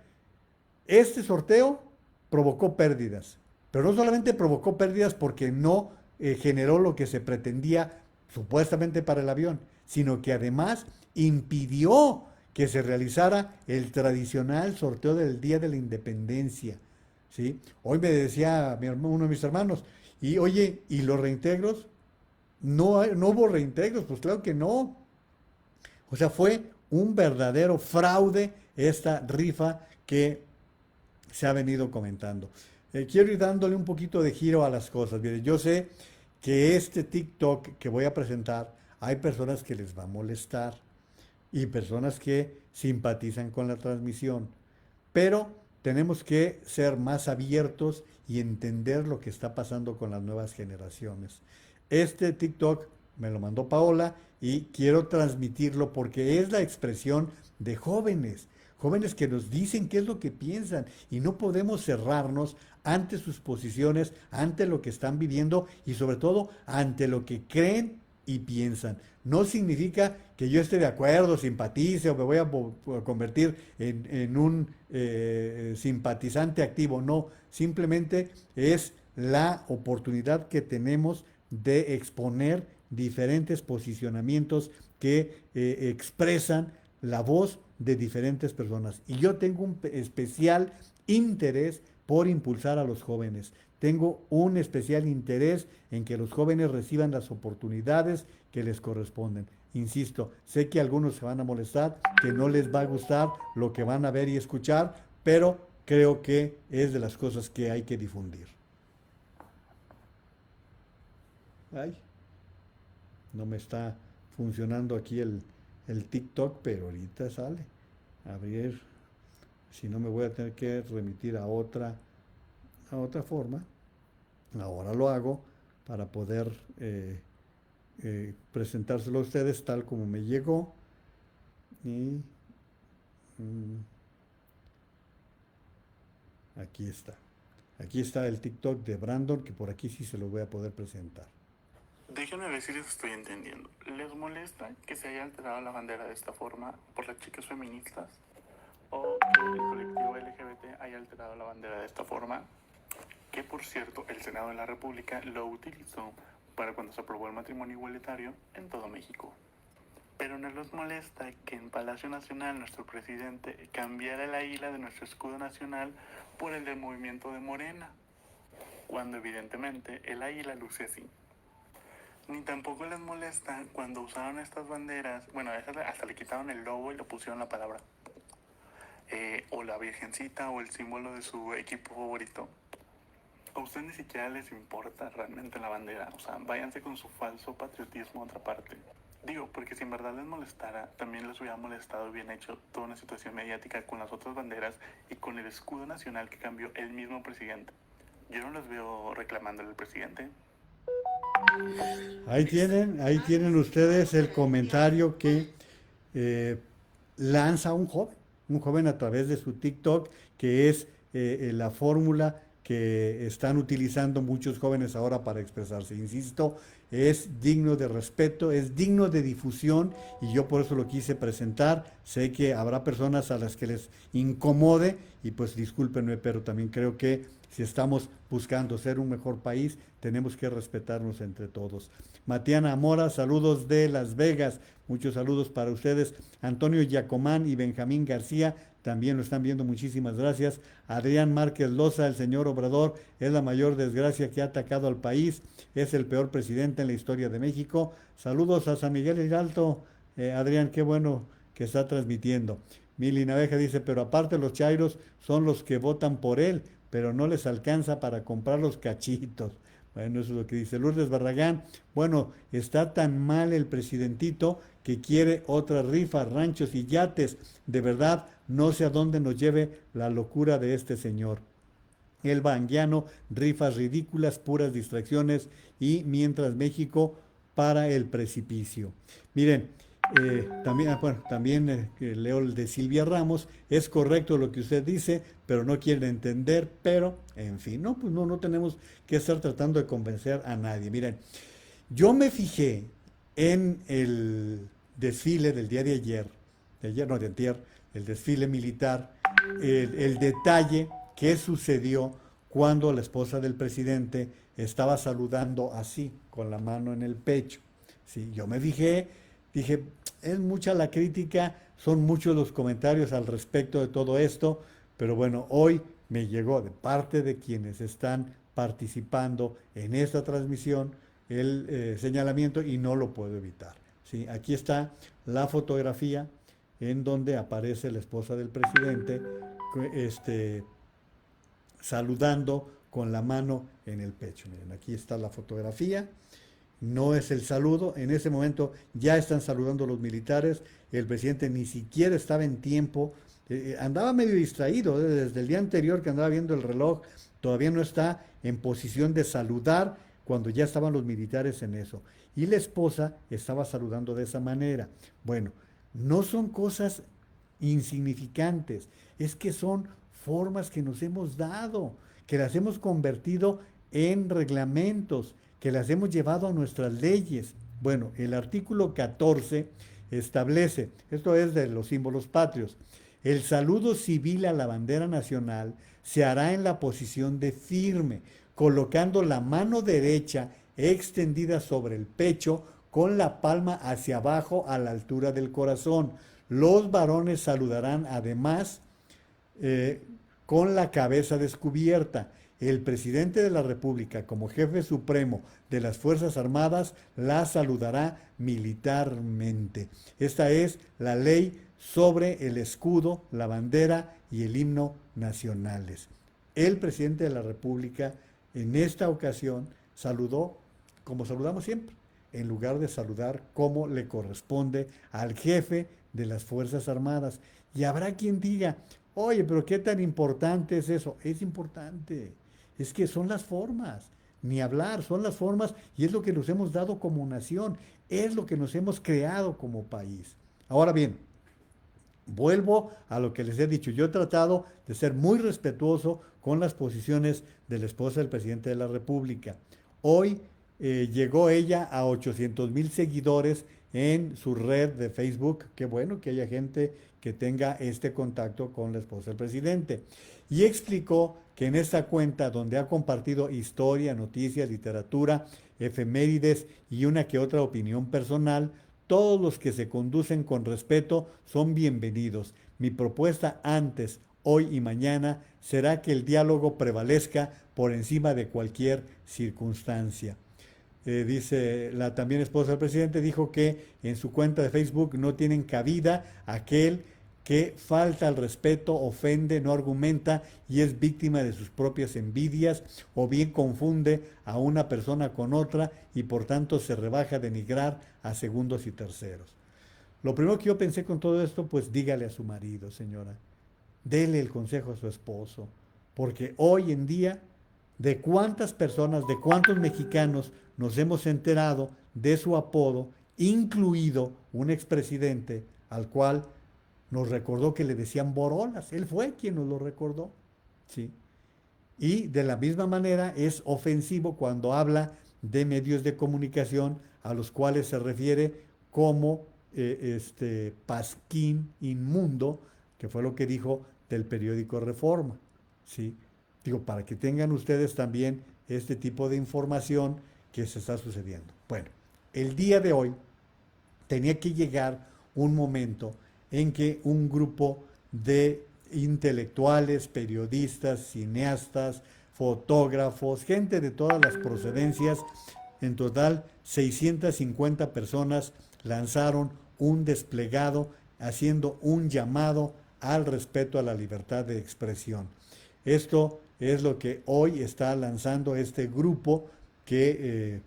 este sorteo provocó pérdidas, pero no solamente provocó pérdidas porque no generó lo que se pretendía supuestamente para el avión, sino que además impidió que se realizara el tradicional sorteo del Día de la Independencia, ¿sí? Hoy me decía uno de mis hermanos, y oye, ¿y los reintegros? No hubo reintegros, pues claro que no. O sea, fue un verdadero fraude esta rifa que se ha venido comentando. Quiero ir dándole un poquito de giro a las cosas. Miren, yo sé que este TikTok que voy a presentar, hay personas que les va a molestar y personas que simpatizan con la transmisión, pero tenemos que ser más abiertos y entender lo que está pasando con las nuevas generaciones. Este TikTok me lo mandó Paola y quiero transmitirlo porque es la expresión de jóvenes que nos dicen qué es lo que piensan y no podemos cerrarnos ante sus posiciones, ante lo que están viviendo y sobre todo ante lo que creen y piensan. No significa que yo esté de acuerdo, simpatice o me voy a convertir en un simpatizante activo. No, simplemente es la oportunidad que tenemos de exponer diferentes posicionamientos que expresan la voz de diferentes personas. Y yo tengo un especial interés por impulsar a los jóvenes. tengo un especial interés en que los jóvenes reciban las oportunidades que les corresponden. Insisto, sé que algunos se van a molestar, que no les va a gustar lo que van a ver y escuchar, pero creo que es de las cosas que hay que difundir. Ay, no me está funcionando aquí el TikTok, pero ahorita sale. Abrir, si no me voy a tener que remitir a otra forma. Ahora lo hago para poder presentárselo a ustedes tal como me llegó. Y aquí está. Aquí está el TikTok de Brandon, que por aquí sí se lo voy a poder presentar. Déjenme ver si les estoy entendiendo. ¿Les molesta que se haya alterado la bandera de esta forma por las chicas feministas? ¿O que el colectivo LGBT haya alterado la bandera de esta forma? Que por cierto, el Senado de la República lo utilizó para cuando se aprobó el matrimonio igualitario en todo México. Pero no les molesta que en Palacio Nacional nuestro presidente cambiara el águila de nuestro escudo nacional por el del movimiento de Morena, cuando evidentemente el águila luce así. Ni tampoco les molesta cuando usaron estas banderas, bueno, hasta le quitaron el logo y le pusieron la palabra, o la virgencita o el símbolo de su equipo favorito. A ustedes ni siquiera les importa realmente la bandera, o sea, váyanse con su falso patriotismo a otra parte. Digo, porque si en verdad les molestara, también les hubiera molestado bien hecho toda una situación mediática con las otras banderas y con el escudo nacional que cambió el mismo presidente. Yo no les veo reclamándole al presidente. Ahí tienen ustedes el comentario que lanza un joven a través de su TikTok, que es la fórmula que están utilizando muchos jóvenes ahora para expresarse. Insisto, es digno de respeto, es digno de difusión y yo por eso lo quise presentar. Sé que habrá personas a las que les incomode y pues discúlpenme, pero también creo que si estamos buscando ser un mejor país, tenemos que respetarnos entre todos. Matiana Mora, saludos de Las Vegas, muchos saludos para ustedes. Antonio Yacomán y Benjamín García también lo están viendo, muchísimas gracias. Adrián Márquez Loza, el señor Obrador es la mayor desgracia que ha atacado al país, es el peor presidente en la historia de México. Saludos a San Miguel el Alto, Adrián, qué bueno que está transmitiendo. Mili Naveja dice, pero aparte los chairos son los que votan por él, pero no les alcanza para comprar los cachitos. Bueno, eso es lo que dice Lourdes Barragán. Bueno, está tan mal el presidentito que quiere otra rifa, ranchos y yates. De verdad, no sé a dónde nos lleve la locura de este señor. Elba Anguiano, rifas ridículas, puras distracciones y mientras México para el precipicio. Miren, también leo el de Silvia Ramos, es correcto lo que usted dice, pero no quieren entender, pero en fin, pues no tenemos que estar tratando de convencer a nadie. Miren, yo me fijé en el desfile del día de ayer, el desfile militar, el detalle que sucedió cuando la esposa del presidente estaba saludando así, con la mano en el pecho. Sí, yo me fijé, dije, es mucha la crítica, son muchos los comentarios al respecto de todo esto, pero bueno, hoy me llegó de parte de quienes están participando en esta transmisión el señalamiento y no lo puedo evitar. ¿Sí? Aquí está la fotografía en donde aparece la esposa del presidente saludando con la mano en el pecho. Miren, aquí está la fotografía. No es el saludo, en ese momento ya están saludando los militares, el presidente ni siquiera estaba en tiempo, andaba medio distraído, desde el día anterior que andaba viendo el reloj, todavía no está en posición de saludar cuando ya estaban los militares en eso. Y la esposa estaba saludando de esa manera. Bueno, no son cosas insignificantes, es que son formas que nos hemos dado, que las hemos convertido en reglamentos, que las hemos llevado a nuestras leyes. Bueno, el artículo 14 establece, esto es de los símbolos patrios, el saludo civil a la bandera nacional se hará en la posición de firme, colocando la mano derecha extendida sobre el pecho con la palma hacia abajo a la altura del corazón. Los varones saludarán además con la cabeza descubierta el presidente de la República, como jefe supremo de las Fuerzas Armadas, la saludará militarmente. Esta es la ley sobre el escudo, la bandera y el himno nacionales. El presidente de la República en esta ocasión saludó como saludamos siempre, en lugar de saludar como le corresponde al jefe de las Fuerzas Armadas. Y habrá quien diga, oye, pero ¿qué tan importante es eso? Es importante, es que son las formas, ni hablar, son las formas y es lo que nos hemos dado como nación, es lo que nos hemos creado como país. Ahora bien, vuelvo a lo que les he dicho, yo he tratado de ser muy respetuoso con las posiciones de la esposa del presidente de la República. Hoy llegó ella a 800,000 seguidores en su red de Facebook. Qué bueno que haya gente que tenga este contacto con la esposa del presidente. Y explicó que en esta cuenta, donde ha compartido historia, noticias, literatura, efemérides y una que otra opinión personal, todos los que se conducen con respeto son bienvenidos. Mi propuesta antes, hoy y mañana será que el diálogo prevalezca por encima de cualquier circunstancia. Dice la también esposa del presidente, dijo que en su cuenta de Facebook no tienen cabida aquel que falta al respeto, ofende, no argumenta y es víctima de sus propias envidias o bien confunde a una persona con otra y por tanto se rebaja a denigrar a segundos y terceros. Lo primero que yo pensé con todo esto, pues dígale a su marido, señora, dele el consejo a su esposo, porque hoy en día, ¿de cuántas personas, de cuántos mexicanos nos hemos enterado de su apodo, incluido un expresidente al cual nos recordó que le decían Borolas? Él fue quien nos lo recordó, ¿sí? Y de la misma manera es ofensivo cuando habla de medios de comunicación a los cuales se refiere como pasquín inmundo, que fue lo que dijo del periódico Reforma, ¿sí? Digo, para que tengan ustedes también este tipo de información que se está sucediendo. Bueno, el día de hoy tenía que llegar un momento en que un grupo de intelectuales, periodistas, cineastas, fotógrafos, gente de todas las procedencias, en total 650 personas lanzaron un desplegado haciendo un llamado al respeto a la libertad de expresión. Esto es lo que hoy está lanzando este grupo que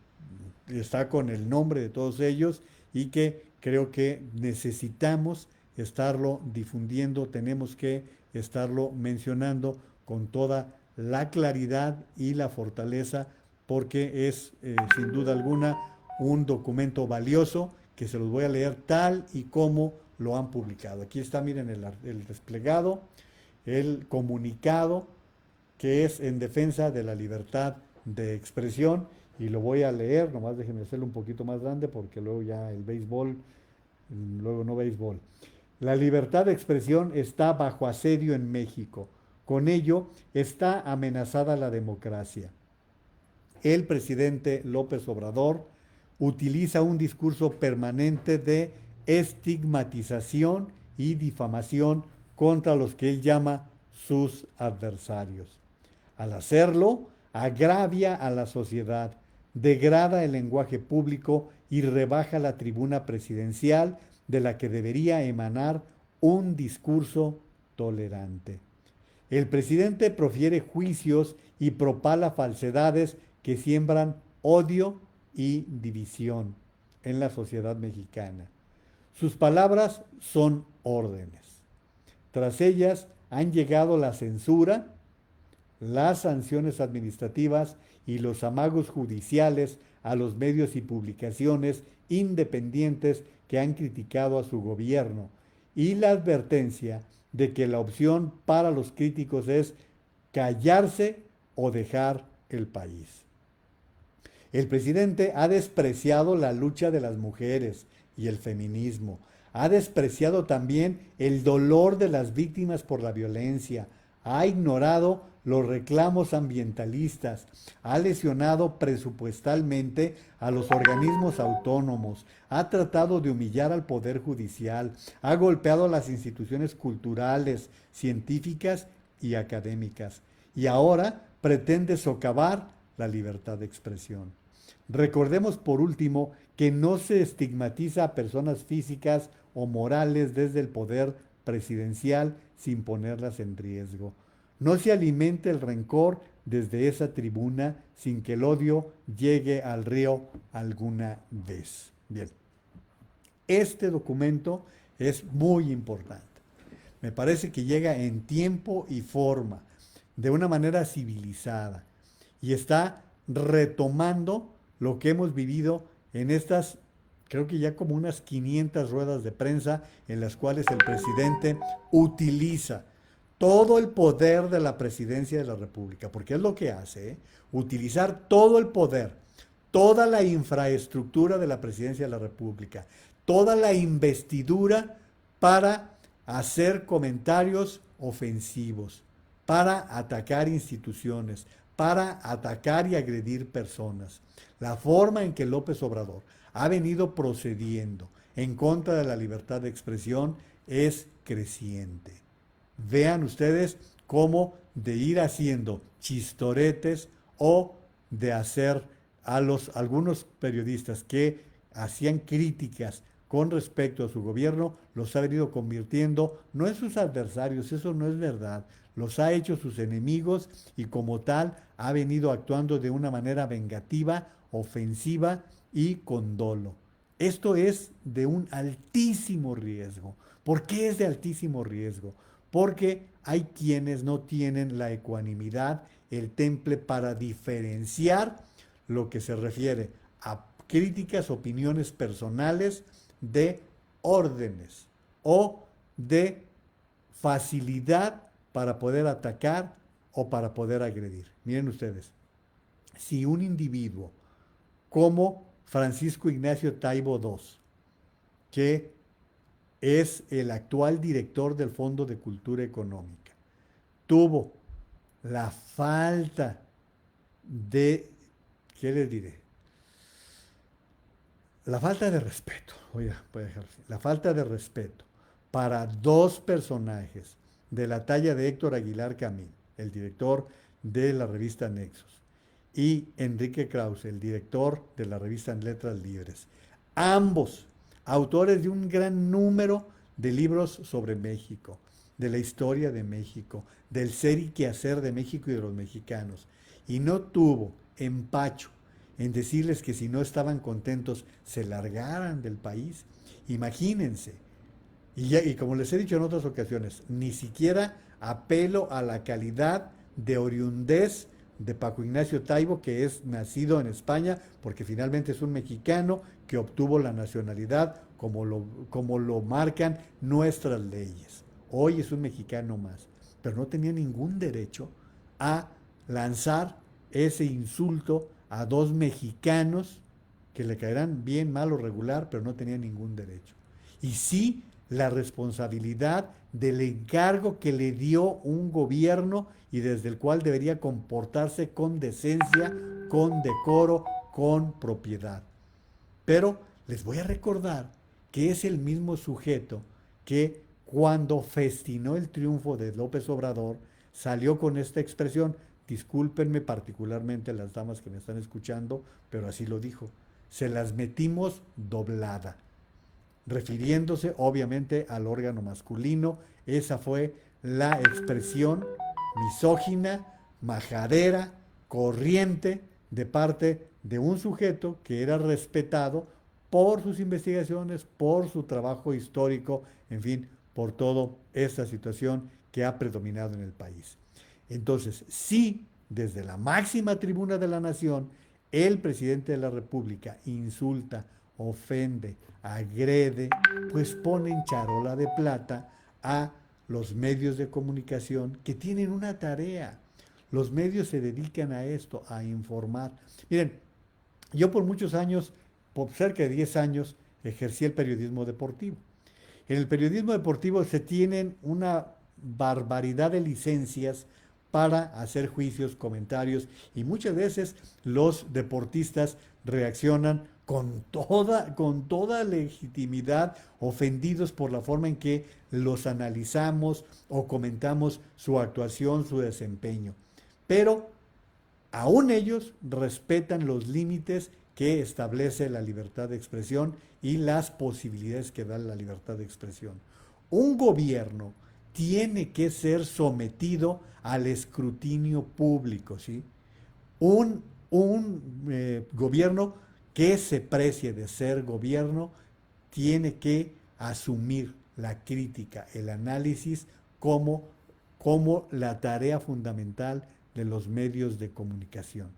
está con el nombre de todos ellos y que creo que necesitamos estarlo difundiendo, tenemos que estarlo mencionando con toda la claridad y la fortaleza, porque es sin duda alguna un documento valioso que se los voy a leer tal y como lo han publicado. Aquí está, miren, el desplegado, el comunicado que es en defensa de la libertad de expresión, y lo voy a leer, nomás déjenme hacerlo un poquito más grande porque luego ya el béisbol, luego no béisbol. La libertad de expresión está bajo asedio en México. Con ello está amenazada la democracia. El presidente López Obrador utiliza un discurso permanente de estigmatización y difamación contra los que él llama sus adversarios. Al hacerlo, agravia a la sociedad, degrada el lenguaje público y rebaja la tribuna presidencial de la que debería emanar un discurso tolerante. El presidente profiere juicios y propala falsedades que siembran odio y división en la sociedad mexicana. Sus palabras son órdenes. Tras ellas han llegado la censura, las sanciones administrativas y los amagos judiciales a los medios y publicaciones independientes que han criticado a su gobierno, y la advertencia de que la opción para los críticos es callarse o dejar el país. El presidente ha despreciado la lucha de las mujeres y el feminismo, ha despreciado también el dolor de las víctimas por la violencia, ha ignorado los reclamos ambientalistas, ha lesionado presupuestalmente a los organismos autónomos, ha tratado de humillar al Poder Judicial, ha golpeado a las instituciones culturales, científicas y académicas. Y ahora pretende socavar la libertad de expresión. Recordemos por último que no se estigmatiza a personas físicas o morales desde el poder presidencial sin ponerlas en riesgo. No se alimenta el rencor desde esa tribuna sin que el odio llegue al río alguna vez. Bien, este documento es muy importante. Me parece que llega en tiempo y forma, de una manera civilizada, y está retomando lo que hemos vivido en estas, creo que ya como unas 500 ruedas de prensa en las cuales el presidente utiliza todo el poder de la presidencia de la República, porque es lo que hace, utilizar todo el poder, toda la infraestructura de la presidencia de la República, toda la investidura para hacer comentarios ofensivos, para atacar instituciones, para atacar y agredir personas. La forma en que López Obrador ha venido procediendo en contra de la libertad de expresión es creciente. Vean ustedes cómo de ir haciendo chistoretes o de hacer a algunos periodistas que hacían críticas con respecto a su gobierno, los ha venido convirtiendo no en sus adversarios, eso no es verdad, los ha hecho sus enemigos y como tal ha venido actuando de una manera vengativa, ofensiva y con dolo. Esto es de un altísimo riesgo. ¿Por qué es de altísimo riesgo? Porque hay quienes no tienen la ecuanimidad, el temple para diferenciar lo que se refiere a críticas, opiniones personales de órdenes o de facilidad para poder atacar o para poder agredir. Miren ustedes, si un individuo como Francisco Ignacio Taibo II, que es el actual director del Fondo de Cultura Económica, tuvo la falta de, ¿qué les diré? La falta de respeto, la falta de respeto para dos personajes de la talla de Héctor Aguilar Camín, el director de la revista Nexos, y Enrique Krause, el director de la revista Letras Libres, ambos autores de un gran número de libros sobre México, de la historia de México, del ser y quehacer de México y de los mexicanos, y no tuvo empacho en decirles que si no estaban contentos se largaran del país. Imagínense, y como les he dicho en otras ocasiones, ni siquiera apelo a la calidad de oriundez de Paco Ignacio Taibo, que es nacido en España, porque finalmente es un mexicano que obtuvo la nacionalidad como lo marcan nuestras leyes. Hoy es un mexicano más, pero no tenía ningún derecho a lanzar ese insulto a dos mexicanos que le caerán bien, mal o regular, pero no tenía ningún derecho. Y sí la responsabilidad del encargo que le dio un gobierno y desde el cual debería comportarse con decencia, con decoro, con propiedad. Pero les voy a recordar que es el mismo sujeto que cuando festinó el triunfo de López Obrador salió con esta expresión. Discúlpenme particularmente las damas que me están escuchando, pero así lo dijo. Se las metimos doblada, refiriéndose obviamente al órgano masculino. Esa fue la expresión misógina, majadera, corriente de parte de un sujeto que era respetado por sus investigaciones, por su trabajo histórico, en fin, por toda esta situación que ha predominado en el país. Entonces, si desde la máxima tribuna de la nación el presidente de la República insulta, ofende, agrede, pues pone en charola de plata a los medios de comunicación que tienen una tarea. Los medios se dedican a esto, a informar. Miren, yo por muchos años, por cerca de 10 años, ejercí el periodismo deportivo. En el periodismo deportivo se tienen una barbaridad de licencias para hacer juicios, comentarios, y muchas veces los deportistas reaccionan con toda legitimidad, ofendidos por la forma en que los analizamos o comentamos su actuación, su desempeño. Pero Aún ellos respetan los límites que establece la libertad de expresión y las posibilidades que da la libertad de expresión. Un gobierno tiene que ser sometido al escrutinio público, ¿sí? Un gobierno que se precie de ser gobierno tiene que asumir la crítica, el análisis como la tarea fundamental de los medios de comunicación.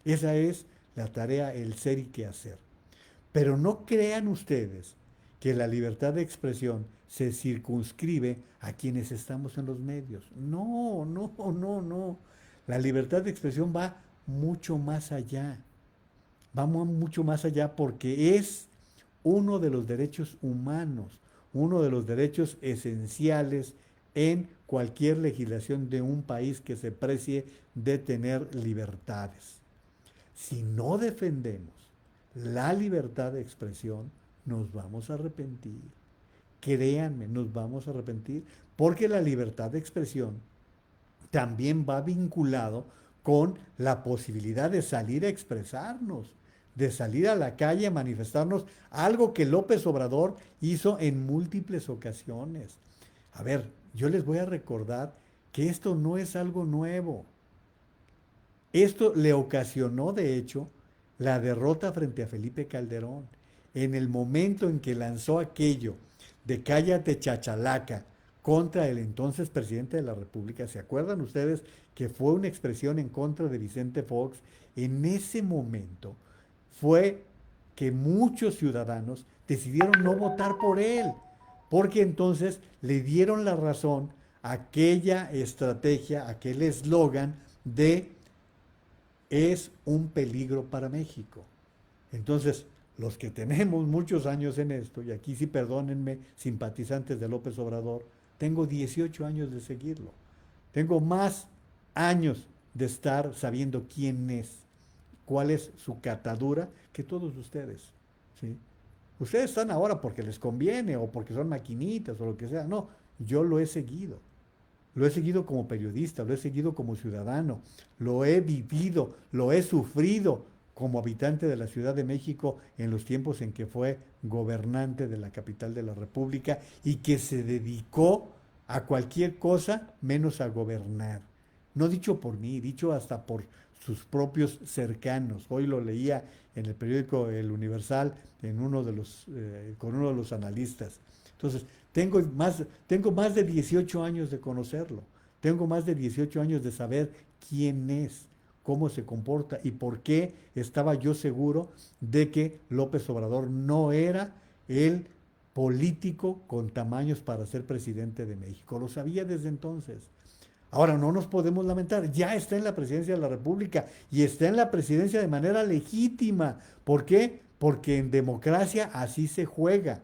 Esa es la tarea, el ser y qué hacer. Pero no crean ustedes que la libertad de expresión se circunscribe a quienes estamos en los medios. No, no, no, no. La libertad de expresión va mucho más allá. Va mucho más allá porque es uno de los derechos humanos, uno de los derechos esenciales en cualquier legislación de un país que se precie de tener libertades. Si no defendemos la libertad de expresión, nos vamos a arrepentir. Créanme, nos vamos a arrepentir, porque la libertad de expresión también va vinculado con la posibilidad de salir a expresarnos, de salir a la calle a manifestarnos, algo que López Obrador hizo en múltiples ocasiones. A ver, yo les voy a recordar que esto no es algo nuevo. Esto le ocasionó, de hecho, la derrota frente a Felipe Calderón. En el momento en que lanzó aquello de cállate chachalaca contra el entonces presidente de la República, ¿se acuerdan ustedes que fue una expresión en contra de Vicente Fox? En ese momento fue que muchos ciudadanos decidieron no votar por él, porque entonces le dieron la razón a aquella estrategia, aquel eslogan de es un peligro para México. Entonces, los que tenemos muchos años en esto, y aquí sí perdónenme, simpatizantes de López Obrador, tengo 18 años de seguirlo. Tengo más años de estar sabiendo quién es, cuál es su catadura, que todos ustedes, ¿sí? Ustedes están ahora porque les conviene o porque son maquinitas o lo que sea. No, yo lo he seguido. Lo he seguido como periodista, lo he seguido como ciudadano, lo he vivido, lo he sufrido como habitante de la Ciudad de México en los tiempos en que fue gobernante de la capital de la República y que se dedicó a cualquier cosa menos a gobernar. No dicho por mí, dicho hasta por sus propios cercanos. Hoy lo leía en el periódico El Universal con uno de los analistas. Entonces, tengo más de 18 años de conocerlo. Tengo más de 18 años de saber quién es, cómo se comporta y por qué estaba yo seguro de que López Obrador no era el político con tamaños para ser presidente de México. Lo sabía desde entonces. Ahora, no nos podemos lamentar, ya está en la presidencia de la República y está en la presidencia de manera legítima. ¿Por qué? Porque en democracia así se juega.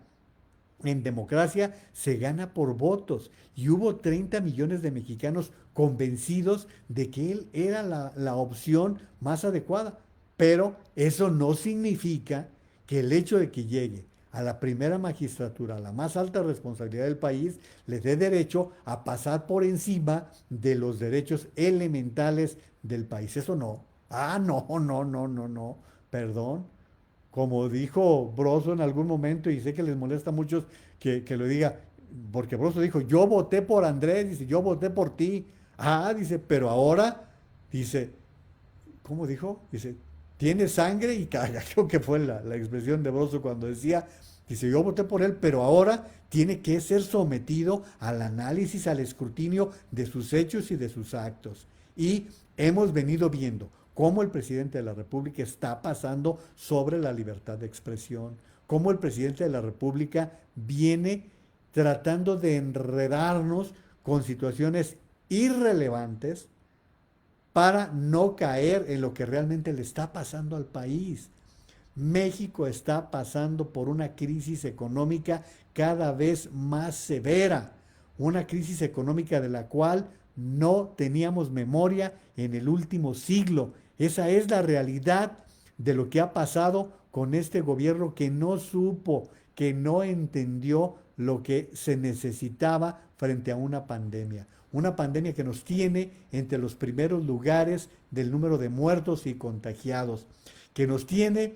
En democracia se gana por votos y hubo 30 millones de mexicanos convencidos de que él era la opción más adecuada. Pero eso no significa que el hecho de que llegue a la primera magistratura, a la más alta responsabilidad del país, le dé derecho a pasar por encima de los derechos elementales del país. Eso no. No. Perdón. Como dijo Broso en algún momento, y sé que les molesta a muchos que lo diga, porque Broso dijo, yo voté por Andrés, dice, yo voté por ti. Dice, pero ahora, dice, ¿cómo dijo? Dice, tiene sangre y caga. Creo que fue la expresión de Broso cuando decía, dice, yo voté por él, pero ahora tiene que ser sometido al análisis, al escrutinio de sus hechos y de sus actos. Y hemos venido viendo cómo el presidente de la República está pasando sobre la libertad de expresión, cómo el presidente de la República viene tratando de enredarnos con situaciones irrelevantes para no caer en lo que realmente le está pasando al país. México está pasando por una crisis económica cada vez más severa, una crisis económica de la cual no teníamos memoria en el último siglo. Esa es la realidad de lo que ha pasado con este gobierno que no supo, que no entendió lo que se necesitaba frente a una pandemia. una pandemia que nos tiene entre los primeros lugares del número de muertos y contagiados, que nos tiene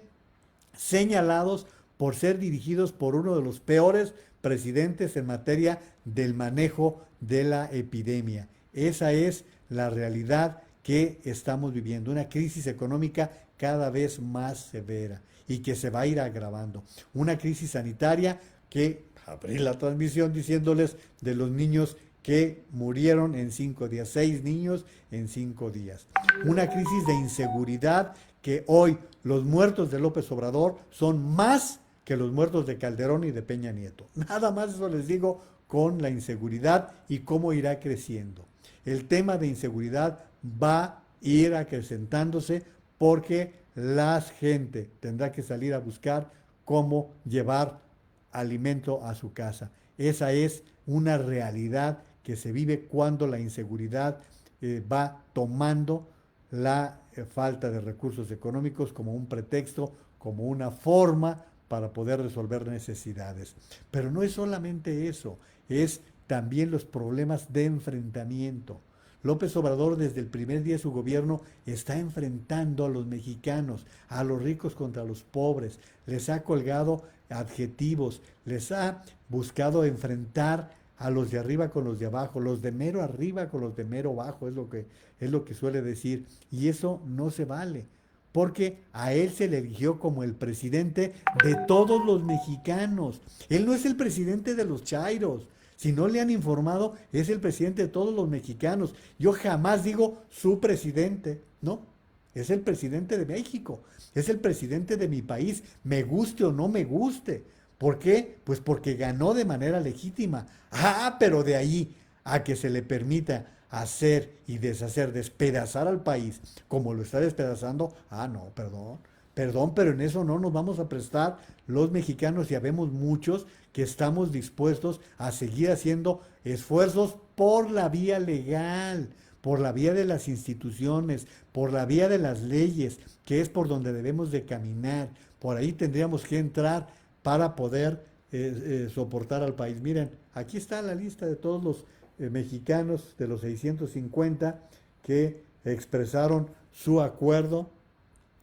señalados por ser dirigidos por uno de los peores presidentes en materia del manejo de la epidemia. Esa es la realidad que estamos viviendo, una crisis económica cada vez más severa y que se va a ir agravando. Una crisis sanitaria que abrí la transmisión diciéndoles de los niños que murieron en 5 días, 6 niños en 5 días. Una crisis de inseguridad que hoy los muertos de López Obrador son más que los muertos de Calderón y de Peña Nieto. Nada más eso les digo con la inseguridad y cómo irá creciendo. El tema de inseguridad va a ir acrecentándose porque la gente tendrá que salir a buscar cómo llevar alimento a su casa. Esa es una realidad que se vive cuando la inseguridad va tomando la falta de recursos económicos como un pretexto, como una forma para poder resolver necesidades. Pero no es solamente eso, es también los problemas de enfrentamiento. López Obrador desde el primer día de su gobierno está enfrentando a los mexicanos, a los ricos contra los pobres, les ha colgado adjetivos, les ha buscado enfrentar a los de arriba con los de abajo, los de mero arriba con los de mero abajo, es lo que suele decir, y eso no se vale, porque a él se le eligió como el presidente de todos los mexicanos. Él no es el presidente de los chairos. Si no le han informado, es el presidente de todos los mexicanos. Yo jamás digo su presidente, no. Es el presidente de México, es el presidente de mi país, me guste o no me guste. ¿Por qué? Pues porque ganó de manera legítima. Pero de ahí a que se le permita hacer y deshacer, despedazar al país, como lo está despedazando, no, perdón, pero en eso no nos vamos a prestar los mexicanos y habemos muchos que estamos dispuestos a seguir haciendo esfuerzos por la vía legal, por la vía de las instituciones, por la vía de las leyes, que es por donde debemos de caminar. Por ahí tendríamos que entrar para poder soportar al país. Miren, aquí está la lista de todos los mexicanos, de los 650 que expresaron su acuerdo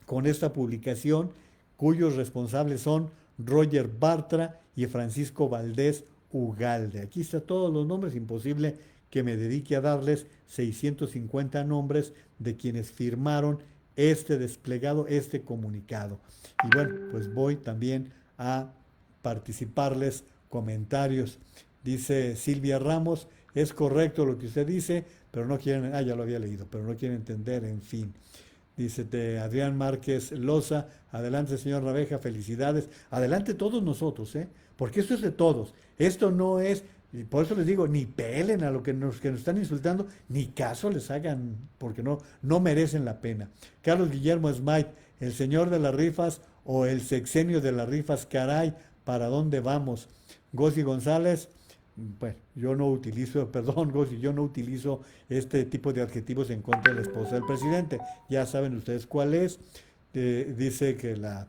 con esta publicación, cuyos responsables son Roger Bartra y Francisco Valdés Ugalde. Aquí están todos los nombres, imposible que me dedique a darles 650 nombres de quienes firmaron este desplegado, este comunicado. Y bueno, pues voy también a participarles comentarios. Dice Silvia Ramos, es correcto lo que usted dice, pero no quieren, ya lo había leído, pero no quieren entender, en fin. Dice Adrián Márquez Loza, adelante señor Naveja, felicidades, adelante todos nosotros, porque esto es de todos, esto no es, y por eso les digo, ni pelen a lo que nos están insultando, ni caso les hagan, porque no merecen la pena. Carlos Guillermo Smite, el señor de las rifas o el sexenio de las rifas, caray, ¿para dónde vamos? Gossi González, bueno, yo no utilizo este tipo de adjetivos en contra de la esposa del presidente. Ya saben ustedes cuál es. Dice que la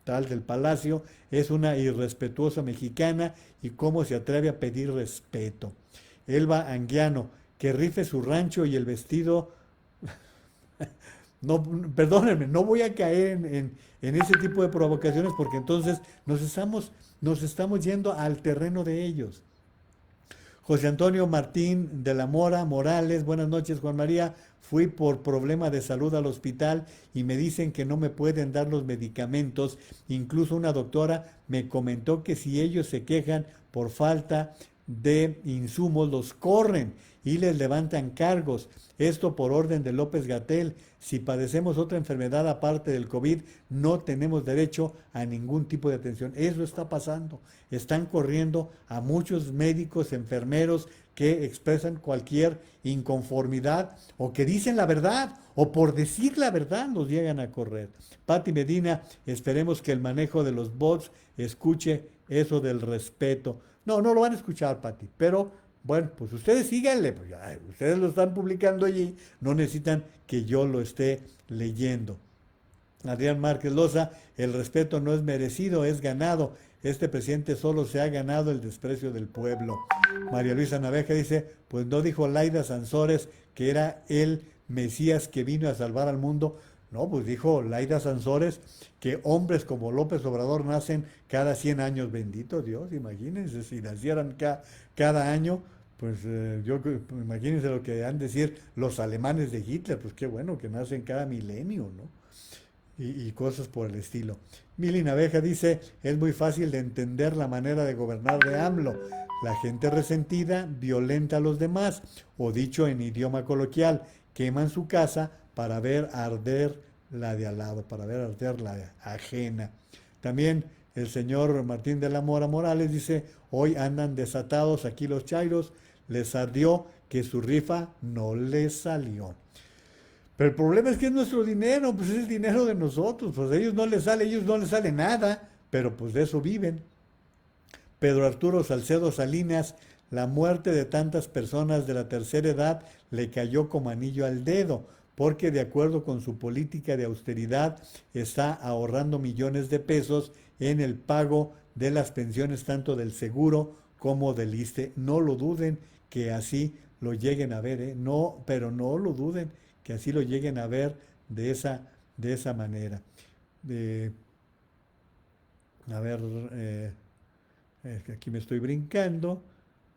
tal del Palacio es una irrespetuosa mexicana y cómo se atreve a pedir respeto. Elba Anguiano, que rife su rancho y el vestido. No, perdónenme, no voy a caer en ese tipo de provocaciones porque entonces nos estamos yendo al terreno de ellos. José Antonio Martín de la Mora Morales, buenas noches Juan María, fui por problema de salud al hospital y me dicen que no me pueden dar los medicamentos, incluso una doctora me comentó que si ellos se quejan por falta de insumos los corren y les levantan cargos, esto por orden de López-Gatell. Si padecemos otra enfermedad aparte del COVID, no tenemos derecho a ningún tipo de atención. Eso está pasando. Están corriendo a muchos médicos, enfermeros que expresan cualquier inconformidad o que dicen la verdad o por decir la verdad los llegan a correr. Pati Medina, esperemos que el manejo de los bots escuche eso del respeto. No lo van a escuchar, Pati, pero bueno, pues ustedes síganle, pues ya, ustedes lo están publicando allí, no necesitan que yo lo esté leyendo. Adrián Márquez Loza, el respeto no es merecido, es ganado. Este presidente solo se ha ganado el desprecio del pueblo. María Luisa Naveja dice, pues no dijo Laida Sansores que era el Mesías que vino a salvar al mundo. No, pues dijo Laida Sansores que hombres como López Obrador nacen cada 100 años. Bendito Dios, imagínense, si nacieran cada año, pues imagínense lo que han de decir los alemanes de Hitler, pues qué bueno que nacen cada milenio, ¿no? Y cosas por el estilo. Mili Naveja dice, es muy fácil de entender la manera de gobernar de AMLO. La gente resentida violenta a los demás, o dicho en idioma coloquial, queman su casa para ver arder la de al lado, para ver arder la ajena. También el señor Martín de la Mora Morales dice, hoy andan desatados aquí los chairos, les ardió que su rifa no les salió. Pero el problema es que es nuestro dinero, pues es el dinero de nosotros, pues a ellos no les sale nada, pero pues de eso viven. Pedro Arturo Salcedo Salinas, la muerte de tantas personas de la tercera edad le cayó como anillo al dedo, porque de acuerdo con su política de austeridad está ahorrando millones de pesos en el pago de las pensiones tanto del seguro como del ISSSTE. No lo duden que así lo lleguen a ver, no, pero no lo duden que así lo lleguen a ver de esa manera. Aquí me estoy brincando.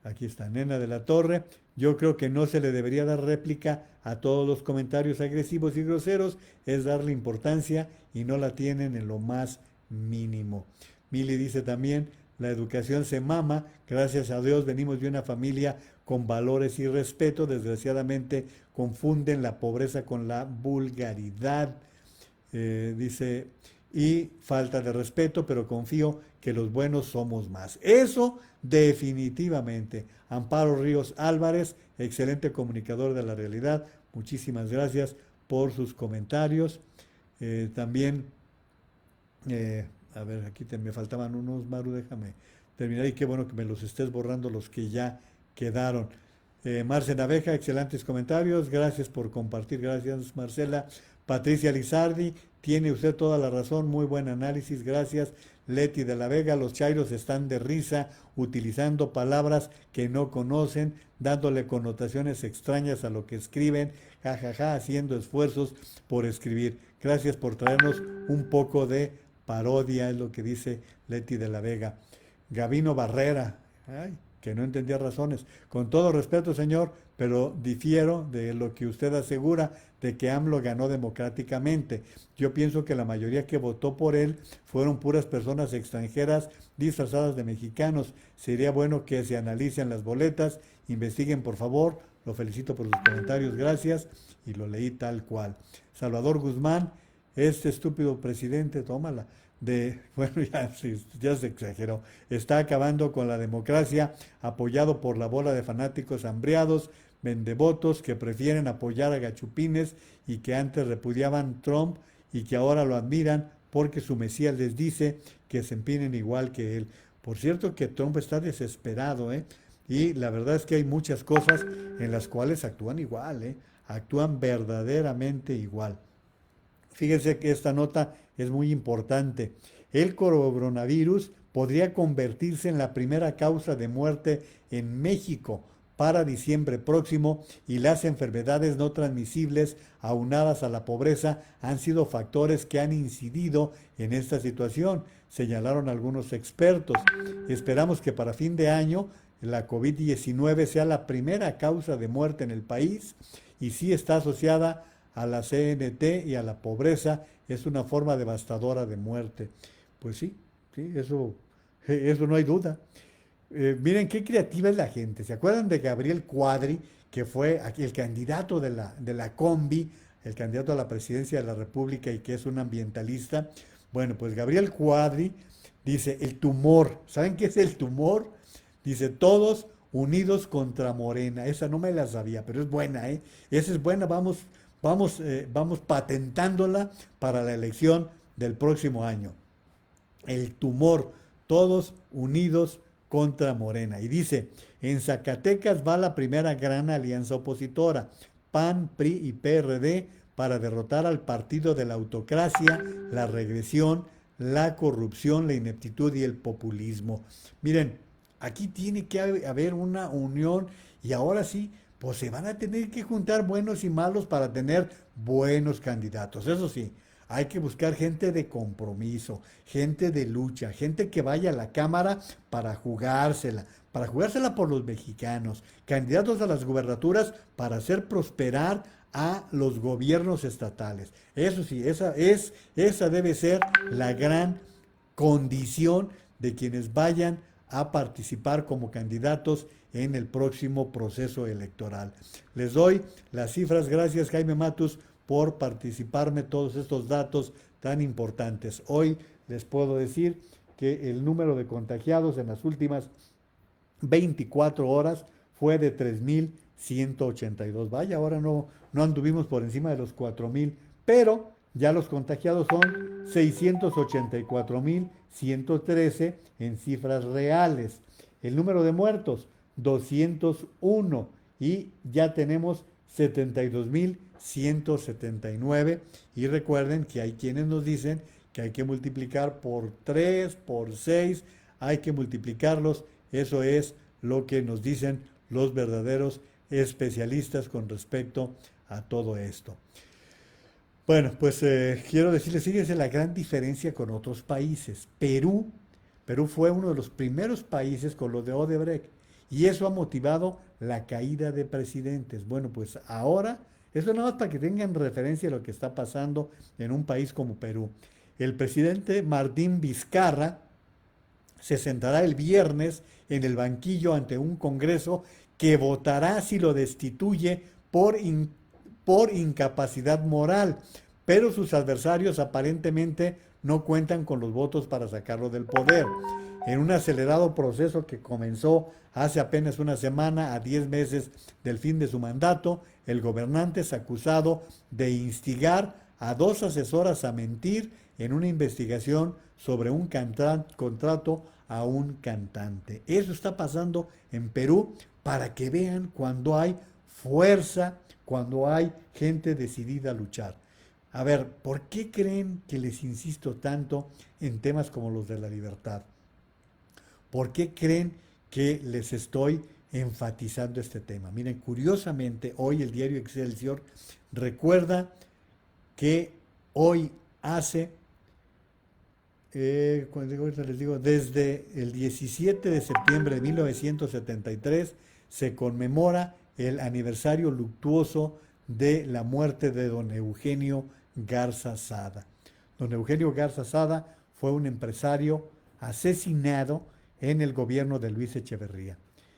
Aquí está Nena de la Torre. Yo creo que no se le debería dar réplica a todos los comentarios agresivos y groseros. Es darle importancia y no la tienen en lo más mínimo. Mili dice también, la educación se mama. Gracias a Dios venimos de una familia con valores y respeto. Desgraciadamente confunden la pobreza con la vulgaridad. Dice, y falta de respeto, pero confío que los buenos somos más. Eso definitivamente. Amparo Ríos Álvarez, excelente comunicador de la realidad. Muchísimas gracias por sus comentarios. También, a ver, aquí me faltaban unos, Maru, déjame terminar. Y qué bueno que me los estés borrando los que ya quedaron. Marce Naveja, excelentes comentarios. Gracias por compartir. Gracias, Marcela. Patricia Lizardi, tiene usted toda la razón, muy buen análisis, gracias. Leti de la Vega, los chairos están de risa utilizando palabras que no conocen, dándole connotaciones extrañas a lo que escriben, jajaja, haciendo esfuerzos por escribir. Gracias por traernos un poco de parodia, es lo que dice Leti de la Vega. Gavino Barrera, ay, que no entendía razones. Con todo respeto, señor, pero difiero de lo que usted asegura de que AMLO ganó democráticamente. Yo pienso que la mayoría que votó por él fueron puras personas extranjeras disfrazadas de mexicanos. Sería bueno que se analicen las boletas, investiguen por favor. Lo felicito por sus comentarios, gracias, y lo leí tal cual. Salvador Guzmán, este estúpido presidente, tómala. Bueno, ya se exageró. Está acabando con la democracia, apoyado por la bola de fanáticos hambriados, vendevotos que prefieren apoyar a gachupines y que antes repudiaban Trump y que ahora lo admiran porque su Mesías les dice que se empinen igual que él. Por cierto que Trump está desesperado, y la verdad es que hay muchas cosas en las cuales actúan igual, actúan verdaderamente igual. Fíjense que esta nota es muy importante. El coronavirus podría convertirse en la primera causa de muerte en México para diciembre próximo y las enfermedades no transmisibles aunadas a la pobreza han sido factores que han incidido en esta situación, señalaron algunos expertos. Esperamos que para fin de año la COVID-19 sea la primera causa de muerte en el país y sí está asociada a la CNT y a la pobreza, es una forma devastadora de muerte. Pues sí, eso no hay duda. Miren qué creativa es la gente. ¿Se acuerdan de Gabriel Cuadri, que fue aquí el candidato de la Combi, el candidato a la presidencia de la República y que es un ambientalista? Bueno, pues Gabriel Cuadri dice, el tumor, ¿saben qué es el tumor? Dice, todos unidos contra Morena. Esa no me la sabía, pero es buena, Esa es buena, vamos patentándola para la elección del próximo año. El tumor, todos unidos contra Morena. Y dice, en Zacatecas va la primera gran alianza opositora, PAN, PRI y PRD, para derrotar al partido de la autocracia, la regresión, la corrupción, la ineptitud y el populismo. Miren, aquí tiene que haber una unión y ahora sí, pues se van a tener que juntar buenos y malos para tener buenos candidatos. Eso sí, hay que buscar gente de compromiso, gente de lucha, gente que vaya a la Cámara para jugársela por los mexicanos, candidatos a las gubernaturas para hacer prosperar a los gobiernos estatales. Eso sí, esa debe ser la gran condición de quienes vayan a participar como candidatos en el próximo proceso electoral. Les doy las cifras. Gracias, Jaime Matus, por participarme todos estos datos tan importantes. Hoy les puedo decir que el número de contagiados en las últimas 24 horas fue de 3,182. Vaya, ahora no anduvimos por encima de los 4,000, pero ya los contagiados son 684,113 en cifras reales. El número de muertos, 201, y ya tenemos 72,179. Y recuerden que hay quienes nos dicen que hay que multiplicar por 3, por 6, hay que multiplicarlos. Eso es lo que nos dicen los verdaderos especialistas con respecto a todo esto. Bueno, pues quiero decirles, fíjense la gran diferencia con otros países. Perú fue uno de los primeros países con lo de Odebrecht y eso ha motivado la caída de presidentes. Bueno, pues ahora, eso nada más para que tengan referencia a lo que está pasando en un país como Perú. El presidente Martín Vizcarra se sentará el viernes en el banquillo ante un Congreso que votará si lo destituye por incapacidad moral, pero sus adversarios aparentemente no cuentan con los votos para sacarlo del poder. En un acelerado proceso que comenzó hace apenas una semana, a 10 meses del fin de su mandato, el gobernante es acusado de instigar a 2 asesoras a mentir en una investigación sobre un contrato a un cantante. Eso está pasando en Perú para que vean cuando hay fuerza, cuando hay gente decidida a luchar. A ver, ¿por qué creen que les insisto tanto en temas como los de la libertad? ¿Por qué creen que les estoy enfatizando este tema? Miren, curiosamente, hoy el diario Excelsior recuerda que hoy hace, les digo, desde el 17 de septiembre de 1973 se conmemora el aniversario luctuoso de la muerte de don Eugenio Garza Sada. Don Eugenio Garza Sada fue un empresario asesinado en el gobierno de Luis Echeverría.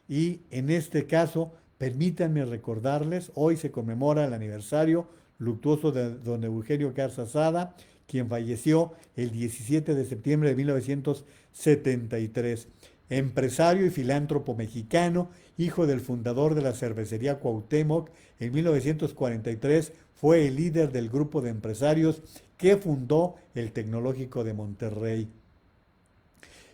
Y en este caso, permítanme recordarles, hoy se conmemora el aniversario luctuoso de don Eugenio Garza Sada, quien falleció el 17 de septiembre de 1973. Empresario y filántropo mexicano, hijo del fundador de la cervecería Cuauhtémoc, en 1943 fue el líder del grupo de empresarios que fundó el Tecnológico de Monterrey.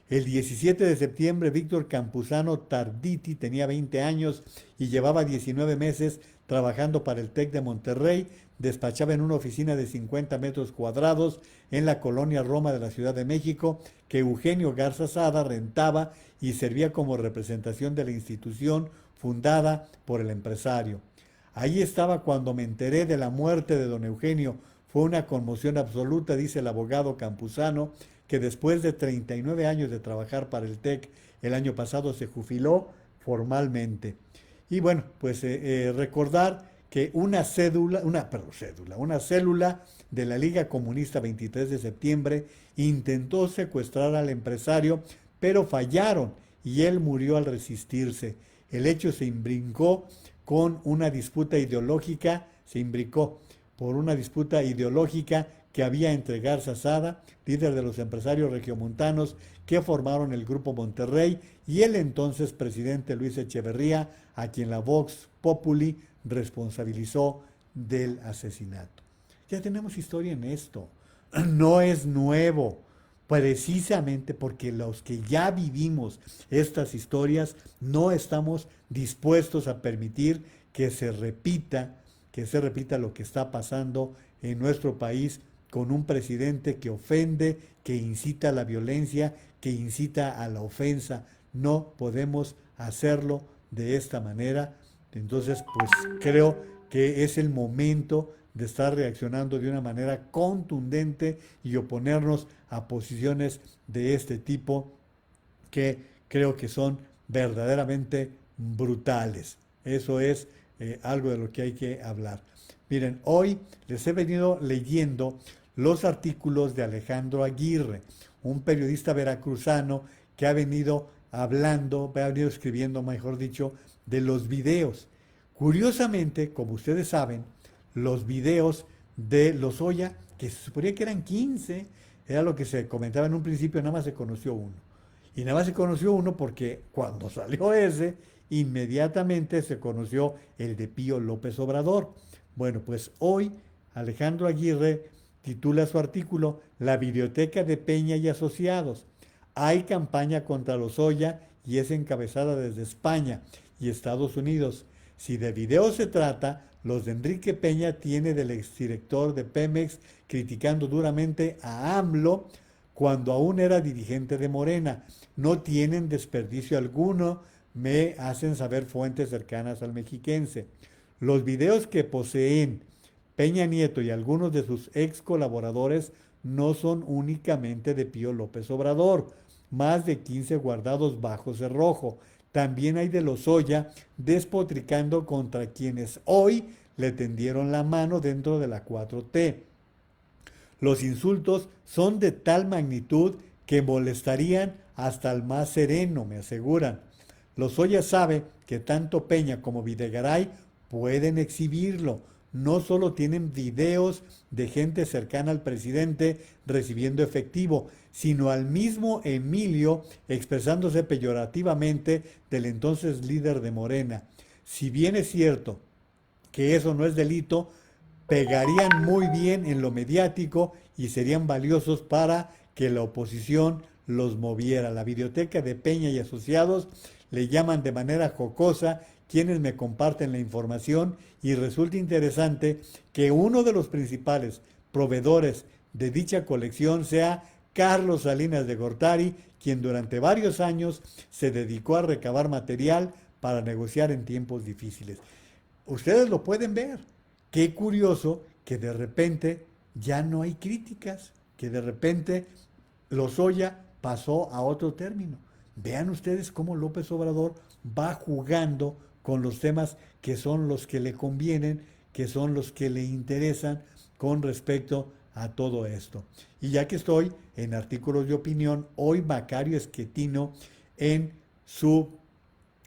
El 17 de septiembre, Víctor Campuzano Tarditi tenía 20 años y llevaba 19 meses trabajando para el TEC de Monterrey. Despachaba en una oficina de 50 metros cuadrados en la colonia Roma de la Ciudad de México, que Eugenio Garza Sada rentaba y servía como representación de la institución fundada por el empresario. Ahí estaba cuando me enteré de la muerte de don Eugenio. Fue una conmoción absoluta, dice el abogado Campuzano, que después de 39 años de trabajar para el TEC, el año pasado se jubiló formalmente. Y bueno, pues recordar que una célula de la Liga Comunista 23 de septiembre intentó secuestrar al empresario, pero fallaron y él murió al resistirse. El hecho se imbricó por una disputa ideológica que había entre Garza Sada, líder de los empresarios regiomontanos que formaron el Grupo Monterrey, y el entonces presidente Luis Echeverría, a quien la Vox Populi responsabilizó del asesinato. Ya tenemos historia en esto, no es nuevo, precisamente porque los que ya vivimos estas historias no estamos dispuestos a permitir que se repita lo que está pasando en nuestro país con un presidente que ofende, que incita a la violencia, que incita a la ofensa. No podemos hacerlo de esta manera. Entonces, pues creo que es el momento de estar reaccionando de una manera contundente y oponernos a posiciones de este tipo que creo que son verdaderamente brutales. Eso es algo de lo que hay que hablar. Miren, hoy les he venido leyendo los artículos de Alejandro Aguirre, un periodista veracruzano que ha venido hablando, ha venido escribiendo, mejor dicho, de los videos. Curiosamente, como ustedes saben, los videos de Lozoya, que se suponía que eran 15, era lo que se comentaba en un principio, nada más se conoció uno. Y nada más se conoció uno porque cuando salió ese, inmediatamente se conoció el de Pío López Obrador. Bueno, pues hoy Alejandro Aguirre titula su artículo La Videoteca de Peña y Asociados. Hay campaña contra Lozoya y es encabezada desde España y Estados Unidos. Si de videos se trata, los de Enrique Peña tiene del exdirector de Pemex criticando duramente a AMLO cuando aún era dirigente de Morena. No tienen desperdicio alguno, me hacen saber fuentes cercanas al mexiquense. Los videos que poseen Peña Nieto y algunos de sus ex colaboradores no son únicamente de Pío López Obrador, más de 15 guardados bajo cerrojo. También hay de Lozoya despotricando contra quienes hoy le tendieron la mano dentro de la 4T. Los insultos son de tal magnitud que molestarían hasta al más sereno, me aseguran. Lozoya sabe que tanto Peña como Videgaray pueden exhibirlo. No solo tienen videos de gente cercana al presidente recibiendo efectivo, sino al mismo Emilio expresándose peyorativamente del entonces líder de Morena. Si bien es cierto que eso no es delito, pegarían muy bien en lo mediático y serían valiosos para que la oposición los moviera. La Videoteca de Peña y Asociados le llaman de manera jocosa quienes me comparten la información y resulta interesante que uno de los principales proveedores de dicha colección sea Carlos Salinas de Gortari, quien durante varios años se dedicó a recabar material para negociar en tiempos difíciles. Ustedes lo pueden ver. Qué curioso que de repente ya no hay críticas, que de repente Lozoya pasó a otro término. Vean ustedes cómo López Obrador va jugando con los temas que son los que le convienen, que son los que le interesan con respecto a todo esto. Y ya que estoy en artículos de opinión, hoy Macario Esquetino en su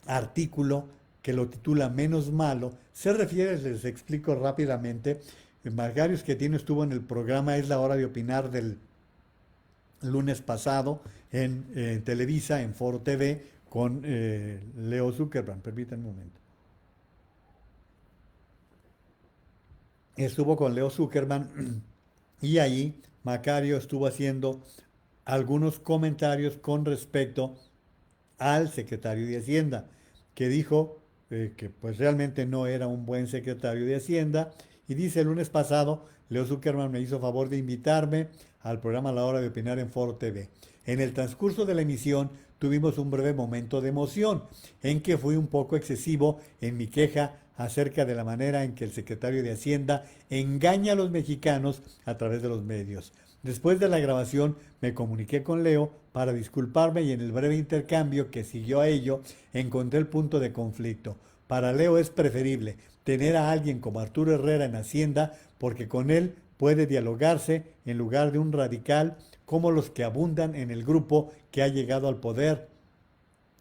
artículo que lo titula Menos Malo, se refiere, les explico rápidamente, Macario Esquetino estuvo en el programa Es la Hora de Opinar del lunes pasado en Televisa, en Foro TV, con Leo Zuckerman. Permítanme un momento. Estuvo con Leo Zuckerman y ahí Macario estuvo haciendo algunos comentarios con respecto al secretario de Hacienda, que dijo que pues realmente no era un buen secretario de Hacienda, y dice el lunes pasado, Leo Zuckerman me hizo favor de invitarme al programa La Hora de Opinar en Foro TV. En el transcurso de la emisión tuvimos un breve momento de emoción, en que fui un poco excesivo en mi queja acerca de la manera en que el secretario de Hacienda engaña a los mexicanos a través de los medios. Después de la grabación me comuniqué con Leo para disculparme y en el breve intercambio que siguió a ello encontré el punto de conflicto. Para Leo es preferible tener a alguien como Arturo Herrera en Hacienda porque con él puede dialogarse en lugar de un radical como los que abundan en el grupo que ha llegado al poder.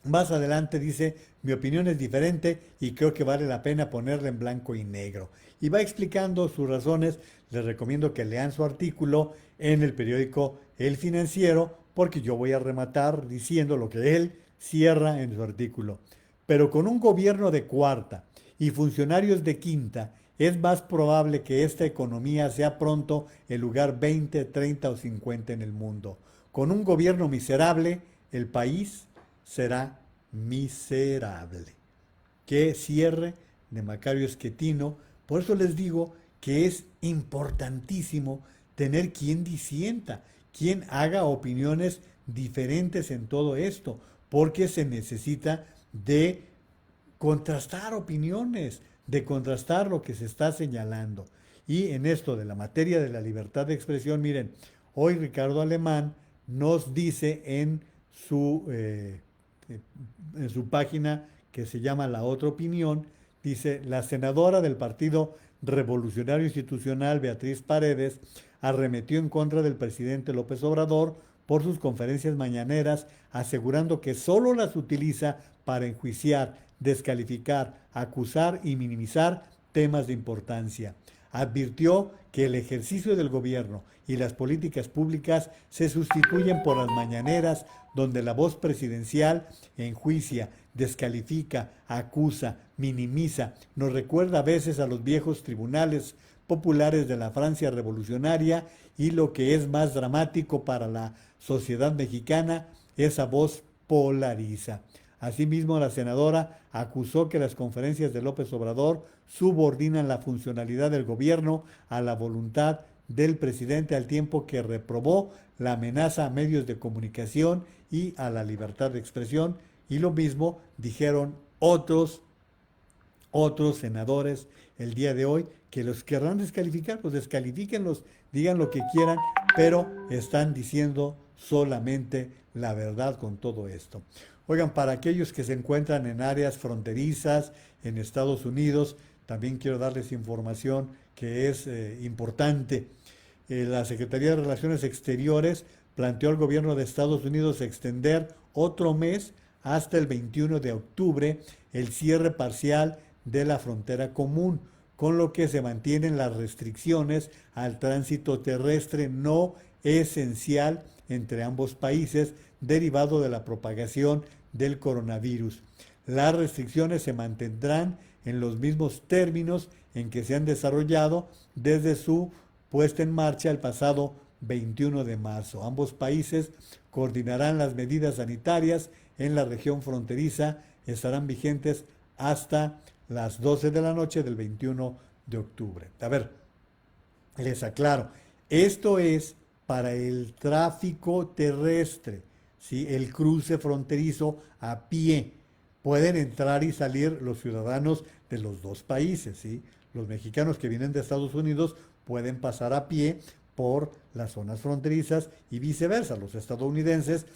Más adelante dice, mi opinión es diferente y creo que vale la pena ponerla en blanco y negro. Y va explicando sus razones. Les recomiendo que lean su artículo en el periódico El Financiero, porque yo voy a rematar diciendo lo que él cierra en su artículo. Pero con un gobierno de cuarta y funcionarios de quinta, es más probable que esta economía sea pronto el lugar 20, 30 o 50 en el mundo. Con un gobierno miserable, el país será miserable. Qué cierre de Macario Esquetino. Por eso les digo que es importantísimo tener quien disienta, quien haga opiniones diferentes en todo esto, porque se necesita de contrastar opiniones, de contrastar lo que se está señalando. Y en esto de la materia de la libertad de expresión, miren, hoy Ricardo Alemán nos dice en su página que se llama La Otra Opinión, dice, la senadora del Partido Revolucionario Institucional, Beatriz Paredes, arremetió en contra del presidente López Obrador por sus conferencias mañaneras, asegurando que solo las utiliza para enjuiciar, descalificar, acusar y minimizar temas de importancia. Advirtió que el ejercicio del gobierno y las políticas públicas se sustituyen por las mañaneras, donde la voz presidencial enjuicia, descalifica, acusa, minimiza, nos recuerda a veces a los viejos tribunales populares de la Francia revolucionaria y lo que es más dramático para la sociedad mexicana, esa voz polariza. Asimismo, la senadora acusó que las conferencias de López Obrador subordinan la funcionalidad del gobierno a la voluntad del presidente, al tiempo que reprobó la amenaza a medios de comunicación y a la libertad de expresión, y lo mismo dijeron otros senadores el día de hoy, que los querrán descalificar, pues descalifíquenlos, digan lo que quieran, pero están diciendo solamente la verdad con todo esto. Oigan, para aquellos que se encuentran en áreas fronterizas en Estados Unidos, también quiero darles información que es importante. La Secretaría de Relaciones Exteriores planteó al gobierno de Estados Unidos extender otro mes hasta el 21 de octubre el cierre parcial de la frontera común, con lo que se mantienen las restricciones al tránsito terrestre no esencial entre ambos países derivado de la propagación del coronavirus. Las restricciones se mantendrán en los mismos términos en que se han desarrollado desde su puesta en marcha el pasado 21 de marzo. Ambos países coordinarán las medidas sanitarias en la región fronteriza, estarán vigentes hasta las 12 de la noche del 21 de octubre. A ver, les aclaro, esto es para el tráfico terrestre, ¿sí? El cruce fronterizo a pie. Pueden entrar y salir los ciudadanos de los dos países, ¿sí? Los mexicanos que vienen de Estados Unidos pueden pasar a pie por las zonas fronterizas y viceversa. Los estadounidenses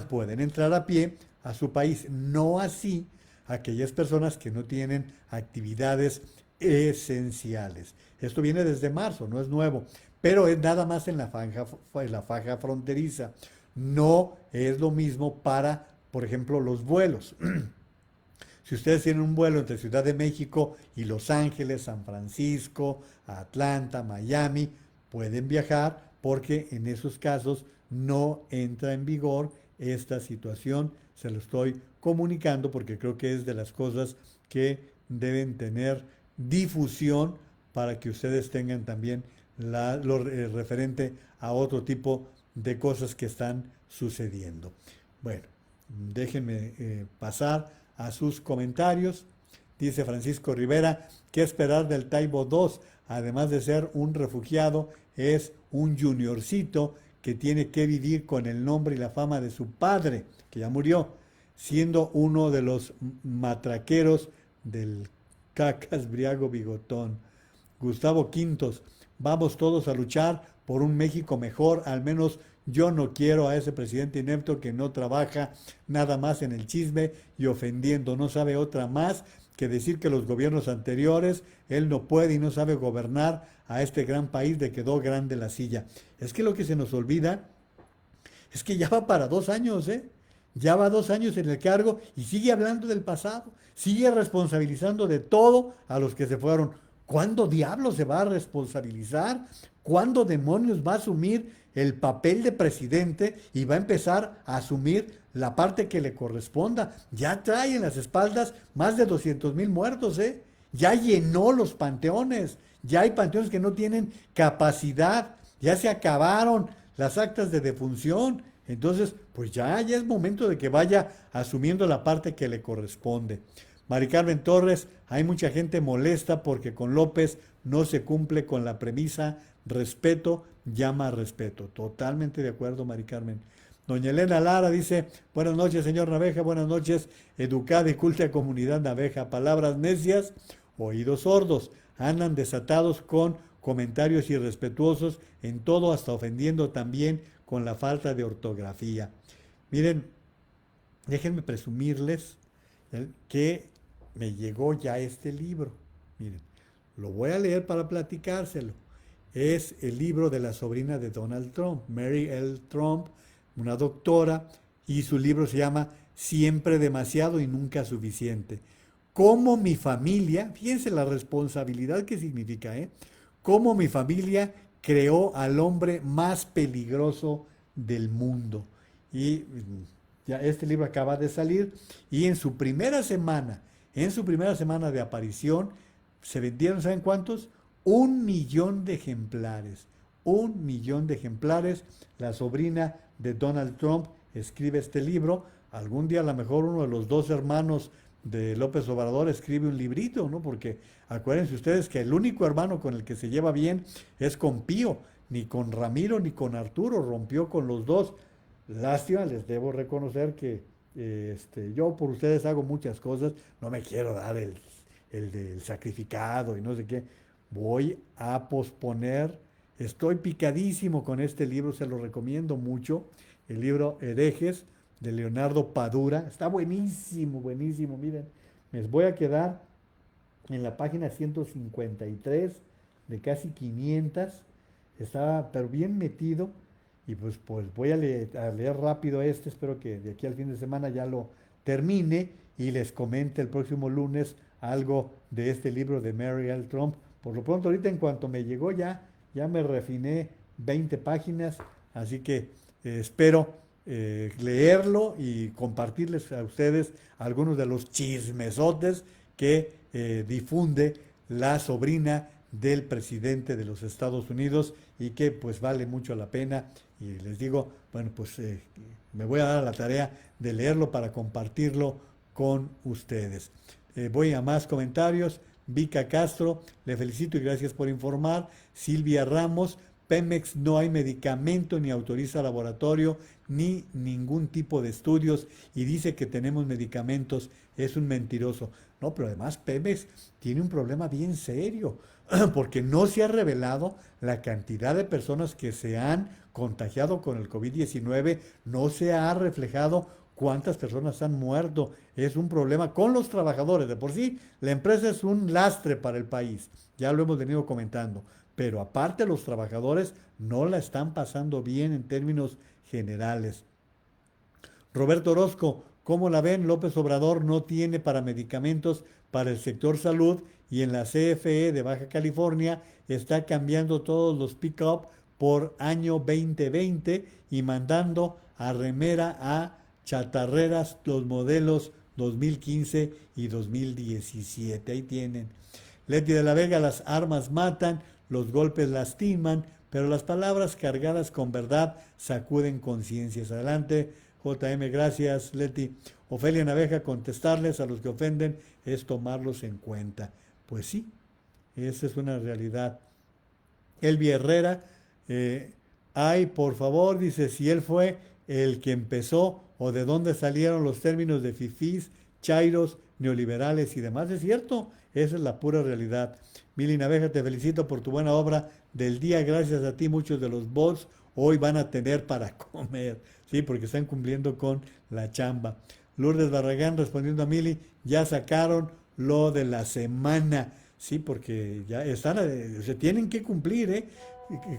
pueden entrar a pie a su país, no así aquellas personas que no tienen actividades esenciales. Esto viene desde marzo, no es nuevo, pero es nada más en la faja fronteriza. No es lo mismo para, por ejemplo, los vuelos. Si ustedes tienen un vuelo entre Ciudad de México y Los Ángeles, San Francisco, Atlanta, Miami, pueden viajar porque en esos casos no entra en vigor esta situación. Se lo estoy comunicando porque creo que es de las cosas que deben tener difusión para que ustedes tengan también lo referente a otro tipo de cosas que están sucediendo. Bueno, déjenme pasar a sus comentarios. Dice Francisco Rivera, ¿qué esperar del Taibo II? Además de ser un refugiado, es un juniorcito que tiene que vivir con el nombre y la fama de su padre, que ya murió, siendo uno de los matraqueros del Cacas Briago Bigotón. Gustavo Quintos, vamos todos a luchar por un México mejor, al menos yo no quiero a ese presidente inepto que no trabaja nada más en el chisme y ofendiendo, no sabe otra más que decir que los gobiernos anteriores, él no puede y no sabe gobernar a este gran país, le quedó grande la silla. Es que lo que se nos olvida es que ya va para 2 años, ya va 2 años en el cargo y sigue hablando del pasado, sigue responsabilizando de todo a los que se fueron. ¿Cuándo diablos se va a responsabilizar? ¿Cuándo demonios va a asumir el papel de presidente y va a empezar a asumir la parte que le corresponda? Ya trae en las espaldas más de 200,000 muertos, ya llenó los panteones, ya hay panteones que no tienen capacidad, ya se acabaron las actas de defunción. Entonces, pues ya es momento de que vaya asumiendo la parte que le corresponde. Mari Carmen Torres, hay mucha gente molesta porque con López no se cumple con la premisa respeto llama a respeto. Totalmente de acuerdo, Mari Carmen. Doña Elena Lara dice, buenas noches, señor Naveja, buenas noches, educada y culta comunidad Naveja, palabras necias, oídos sordos, andan desatados con comentarios irrespetuosos en todo, hasta ofendiendo también con la falta de ortografía. Miren, déjenme presumirles que me llegó ya este libro. Miren, lo voy a leer para platicárselo. Es el libro de la sobrina de Donald Trump, Mary L. Trump, una doctora, y su libro se llama Siempre demasiado y nunca suficiente. Cómo mi familia, fíjense la responsabilidad que significa, cómo mi familia creó al hombre más peligroso del mundo. Y ya este libro acaba de salir y en su primera semana de aparición, se vendieron, ¿saben cuántos? 1 millón de ejemplares. 1 millón de ejemplares. La sobrina de Donald Trump escribe este libro. Algún día a lo mejor uno de los dos hermanos de López Obrador escribe un librito, ¿no? Porque acuérdense ustedes que el único hermano con el que se lleva bien es con Pío. Ni con Ramiro ni con Arturo, rompió con los dos. Lástima, les debo reconocer que yo por ustedes hago muchas cosas, no me quiero dar el del sacrificado y no sé qué. Voy a posponer, estoy picadísimo con este libro, se lo recomiendo mucho, el libro Herejes de Leonardo Padura, está buenísimo, buenísimo, miren, me voy a quedar en la página 153 de casi 500, está pero bien metido. Y pues voy a leer rápido espero que de aquí al fin de semana ya lo termine y les comente el próximo lunes algo de este libro de Mary L. Trump. Por lo pronto ahorita en cuanto me llegó ya me refiné 20 páginas, así que espero leerlo y compartirles a ustedes algunos de los chismesotes que difunde la sobrina del presidente de los Estados Unidos y que pues vale mucho la pena y les digo, bueno pues me voy a dar a la tarea de leerlo para compartirlo con ustedes. Voy a más comentarios. Vika Castro, le felicito y gracias por informar. Silvia Ramos, Pemex no hay medicamento ni autoriza laboratorio ni ningún tipo de estudios y dice que tenemos medicamentos, es un mentiroso. No, pero además Pemex tiene un problema bien serio porque no se ha revelado la cantidad de personas que se han contagiado con el COVID-19, no se ha reflejado cuántas personas han muerto. Es un problema con los trabajadores. De por sí, la empresa es un lastre para el país, ya lo hemos venido comentando, pero aparte los trabajadores no la están pasando bien en términos generales. Roberto Orozco, ¿cómo la ven? López Obrador no tiene para medicamentos para el sector salud y en la CFE de Baja California está cambiando todos los pick-up por año 2020 y mandando a remera a chatarreras los modelos 2015 y 2017. Ahí tienen. Leti de la Vega, las armas matan, los golpes lastiman, pero las palabras cargadas con verdad sacuden conciencias. Adelante, JM, gracias, Leti. Ofelia Naveja, contestarles a los que ofenden es tomarlos en cuenta. Pues sí, esa es una realidad. Elvi Herrera, ay, por favor, dice, si él fue el que empezó o de dónde salieron los términos de fifís, chairos, neoliberales y demás. Es cierto, esa es la pura realidad. Mili Naveja, te felicito por tu buena obra del día. Gracias a ti, muchos de los bots hoy van a tener para comer, sí, porque están cumpliendo con la chamba. Lourdes Barragán respondiendo a Mili, ya sacaron lo de la semana, sí, porque ya están, se tienen que cumplir,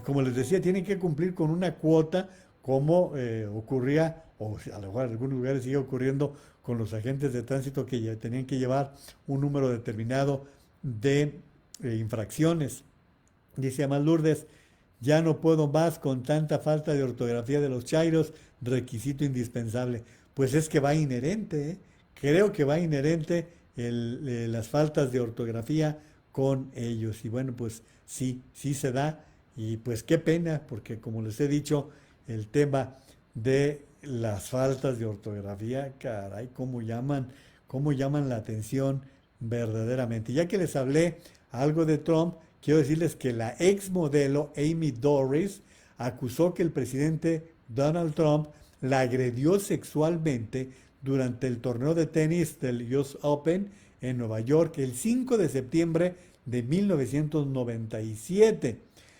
como les decía, tienen que cumplir con una cuota como ocurría, o a lo mejor en algunos lugares sigue ocurriendo con los agentes de tránsito que ya tenían que llevar un número determinado de infracciones. Dice Amal Lourdes, ya no puedo más con tanta falta de ortografía de los chairos, requisito indispensable. Pues es que va inherente, creo que va inherente las faltas de ortografía con ellos. Y bueno, pues sí se da. Y pues qué pena, porque como les he dicho, el tema de las faltas de ortografía, caray, cómo llaman la atención verdaderamente. Ya que les hablé algo de Trump, quiero decirles que la ex modelo Amy Doris acusó que el presidente Donald Trump la agredió sexualmente durante el torneo de tenis del US Open en Nueva York el 5 de septiembre de 1997,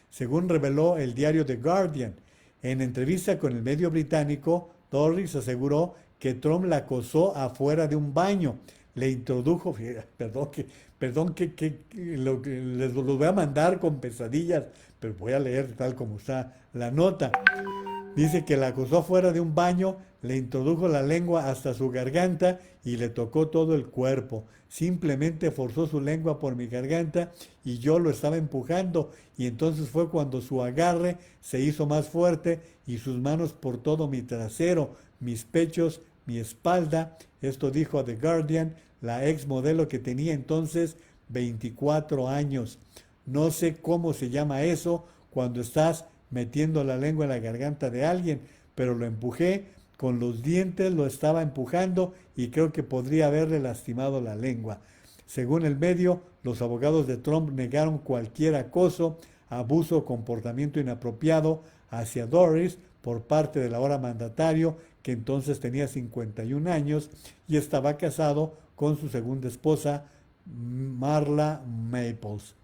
según reveló el diario The Guardian. En entrevista con el medio británico, Doris aseguró que Trump la acosó afuera de un baño, le introdujo, perdón que les lo voy a mandar con pesadillas, pero voy a leer tal como está la nota. Dice que la acosó fuera de un baño, le introdujo la lengua hasta su garganta y le tocó todo el cuerpo. Simplemente forzó su lengua por mi garganta y yo lo estaba empujando, y entonces fue cuando su agarre se hizo más fuerte y sus manos por todo mi trasero, mis pechos, mi espalda. Esto dijo a The Guardian la ex modelo, que tenía entonces 24 años. No sé cómo se llama eso cuando estás metiendo la lengua en la garganta de alguien, pero lo empujé con los dientes, lo estaba empujando y creo que podría haberle lastimado la lengua. Según el medio, los abogados de Trump negaron cualquier acoso, abuso o comportamiento inapropiado hacia Doris por parte del ahora mandatario, que entonces tenía 51 años y estaba casado con su segunda esposa, Marla Maples.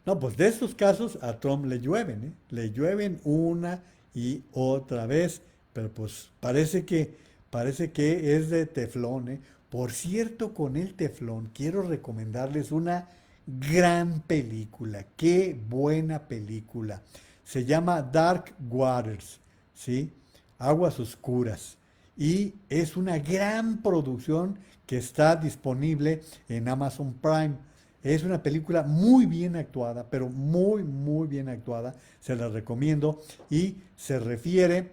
No, pues de estos casos a Trump le llueven, le llueven una y otra vez, pero pues parece que es de teflón. Por cierto, con el teflón quiero recomendarles una gran película, qué buena película. Se llama Dark Waters, ¿sí? Aguas Oscuras. Y es una gran producción que está disponible en Amazon Prime. Es una película muy bien actuada, pero muy, muy bien actuada. Se la recomiendo y se refiere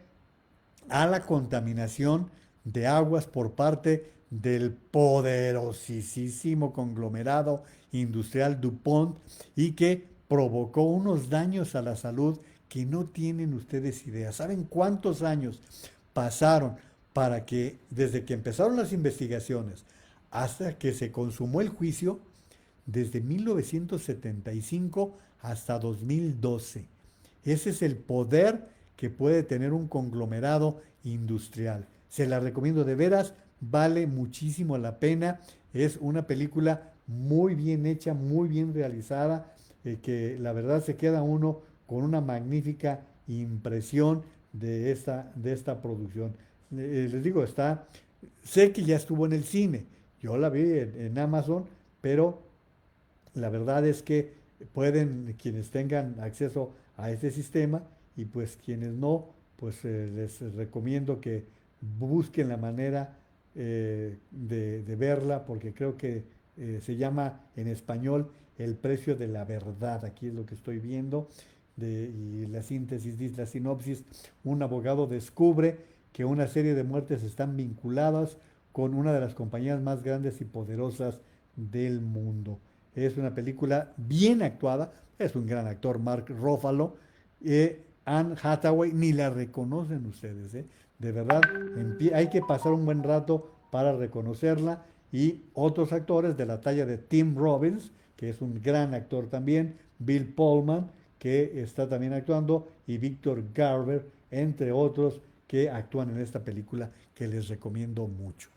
a la contaminación de aguas por parte del poderosísimo conglomerado industrial DuPont, y que provocó unos daños a la salud que no tienen ustedes idea. ¿Saben cuántos años pasaron para que, desde que empezaron las investigaciones hasta que se consumó el juicio? Desde 1975 hasta 2012. Ese es el poder que puede tener un conglomerado industrial. Se la recomiendo de veras, vale muchísimo la pena. Es una película muy bien hecha, muy bien realizada, que la verdad se queda uno con una magnífica impresión de esta producción. Les digo, sé que ya estuvo en el cine, yo la vi en Amazon, pero la verdad es que pueden, quienes tengan acceso a este sistema, y pues quienes no, pues les recomiendo que busquen la manera de verla, porque creo que se llama en español El precio de la verdad. Aquí es lo que estoy viendo, y la síntesis dice, la sinopsis: un abogado descubre que una serie de muertes están vinculadas con una de las compañías más grandes y poderosas del mundo. Es una película bien actuada, es un gran actor, Mark Ruffalo. Anne Hathaway ni la reconocen ustedes, de verdad, hay que pasar un buen rato para reconocerla. Y otros actores de la talla de Tim Robbins, que es un gran actor también, Bill Pullman, que está también actuando, y Victor Garber, entre otros, que actúan en esta película, que les recomiendo mucho.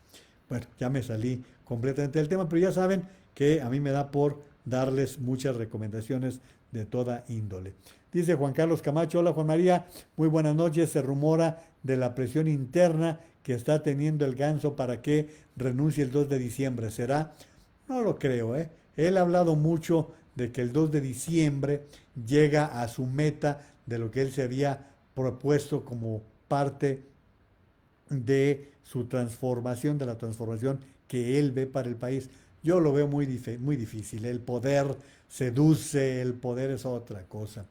Bueno, ya me salí completamente del tema, pero ya saben que a mí me da por darles muchas recomendaciones de toda índole. Dice Juan Carlos Camacho: hola Juan María, muy buenas noches. Se rumora de la presión interna que está teniendo el Ganso para que renuncie el 2 de diciembre. ¿Será? No lo creo, Él ha hablado mucho de que el 2 de diciembre llega a su meta de lo que él se había propuesto como parte de su transformación, de la transformación que él ve para el país. Yo lo veo muy difícil. El poder seduce, el poder es otra cosa.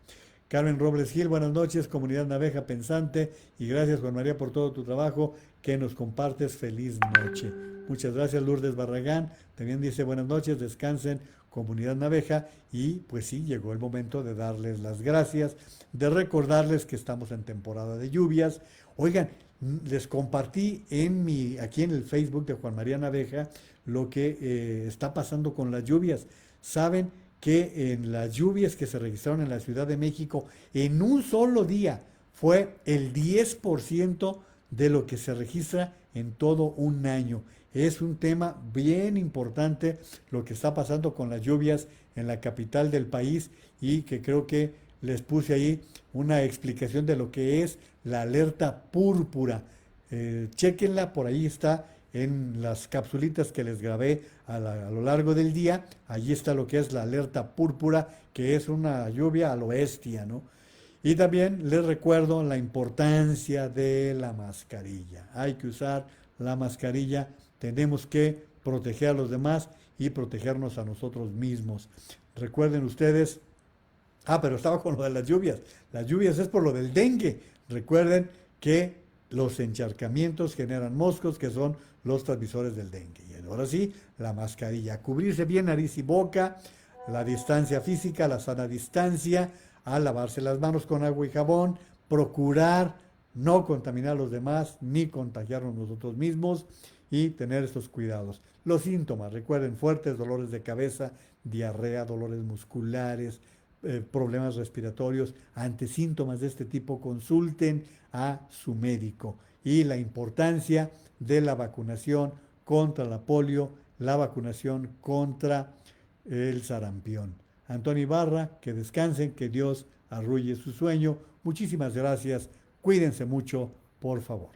Carmen Robles Gil: buenas noches, comunidad Naveja pensante, y gracias Juan María por todo tu trabajo que nos compartes. Feliz noche. Muchas gracias. Lourdes Barragán también dice: buenas noches, descansen comunidad Naveja. Y pues sí, llegó el momento de darles las gracias, de recordarles que estamos en temporada de lluvias. Oigan, les compartí aquí en el Facebook de Juan María Naveja lo que está pasando con las lluvias. Saben que en las lluvias que se registraron en la Ciudad de México en un solo día fue el 10% de lo que se registra en todo un año. Es un tema bien importante lo que está pasando con las lluvias en la capital del país y que creo que les puse ahí una explicación de lo que es la alerta púrpura. Chéquenla, por ahí está en las capsulitas que les grabé a lo largo del día. Allí está lo que es la alerta púrpura, que es una lluvia a lo bestia, ¿no? Y también les recuerdo la importancia de la mascarilla. Hay que usar la mascarilla, tenemos que proteger a los demás y protegernos a nosotros mismos. Recuerden ustedes, pero estaba con lo de las lluvias. Las lluvias es por lo del dengue. Recuerden que los encharcamientos generan moscos, que son los transmisores del dengue. Y ahora sí, la mascarilla. Cubrirse bien nariz y boca, la distancia física, la sana distancia, a lavarse las manos con agua y jabón, procurar no contaminar a los demás ni contagiarnos nosotros mismos y tener estos cuidados. Los síntomas, recuerden, fuertes dolores de cabeza, diarrea, dolores musculares, problemas respiratorios. Ante síntomas de este tipo, consulten a su médico. Y la importancia de la vacunación contra la polio, la vacunación contra el sarampión. Antonio Ibarra, que descansen, que Dios arrulle su sueño. Muchísimas gracias. Cuídense mucho, por favor.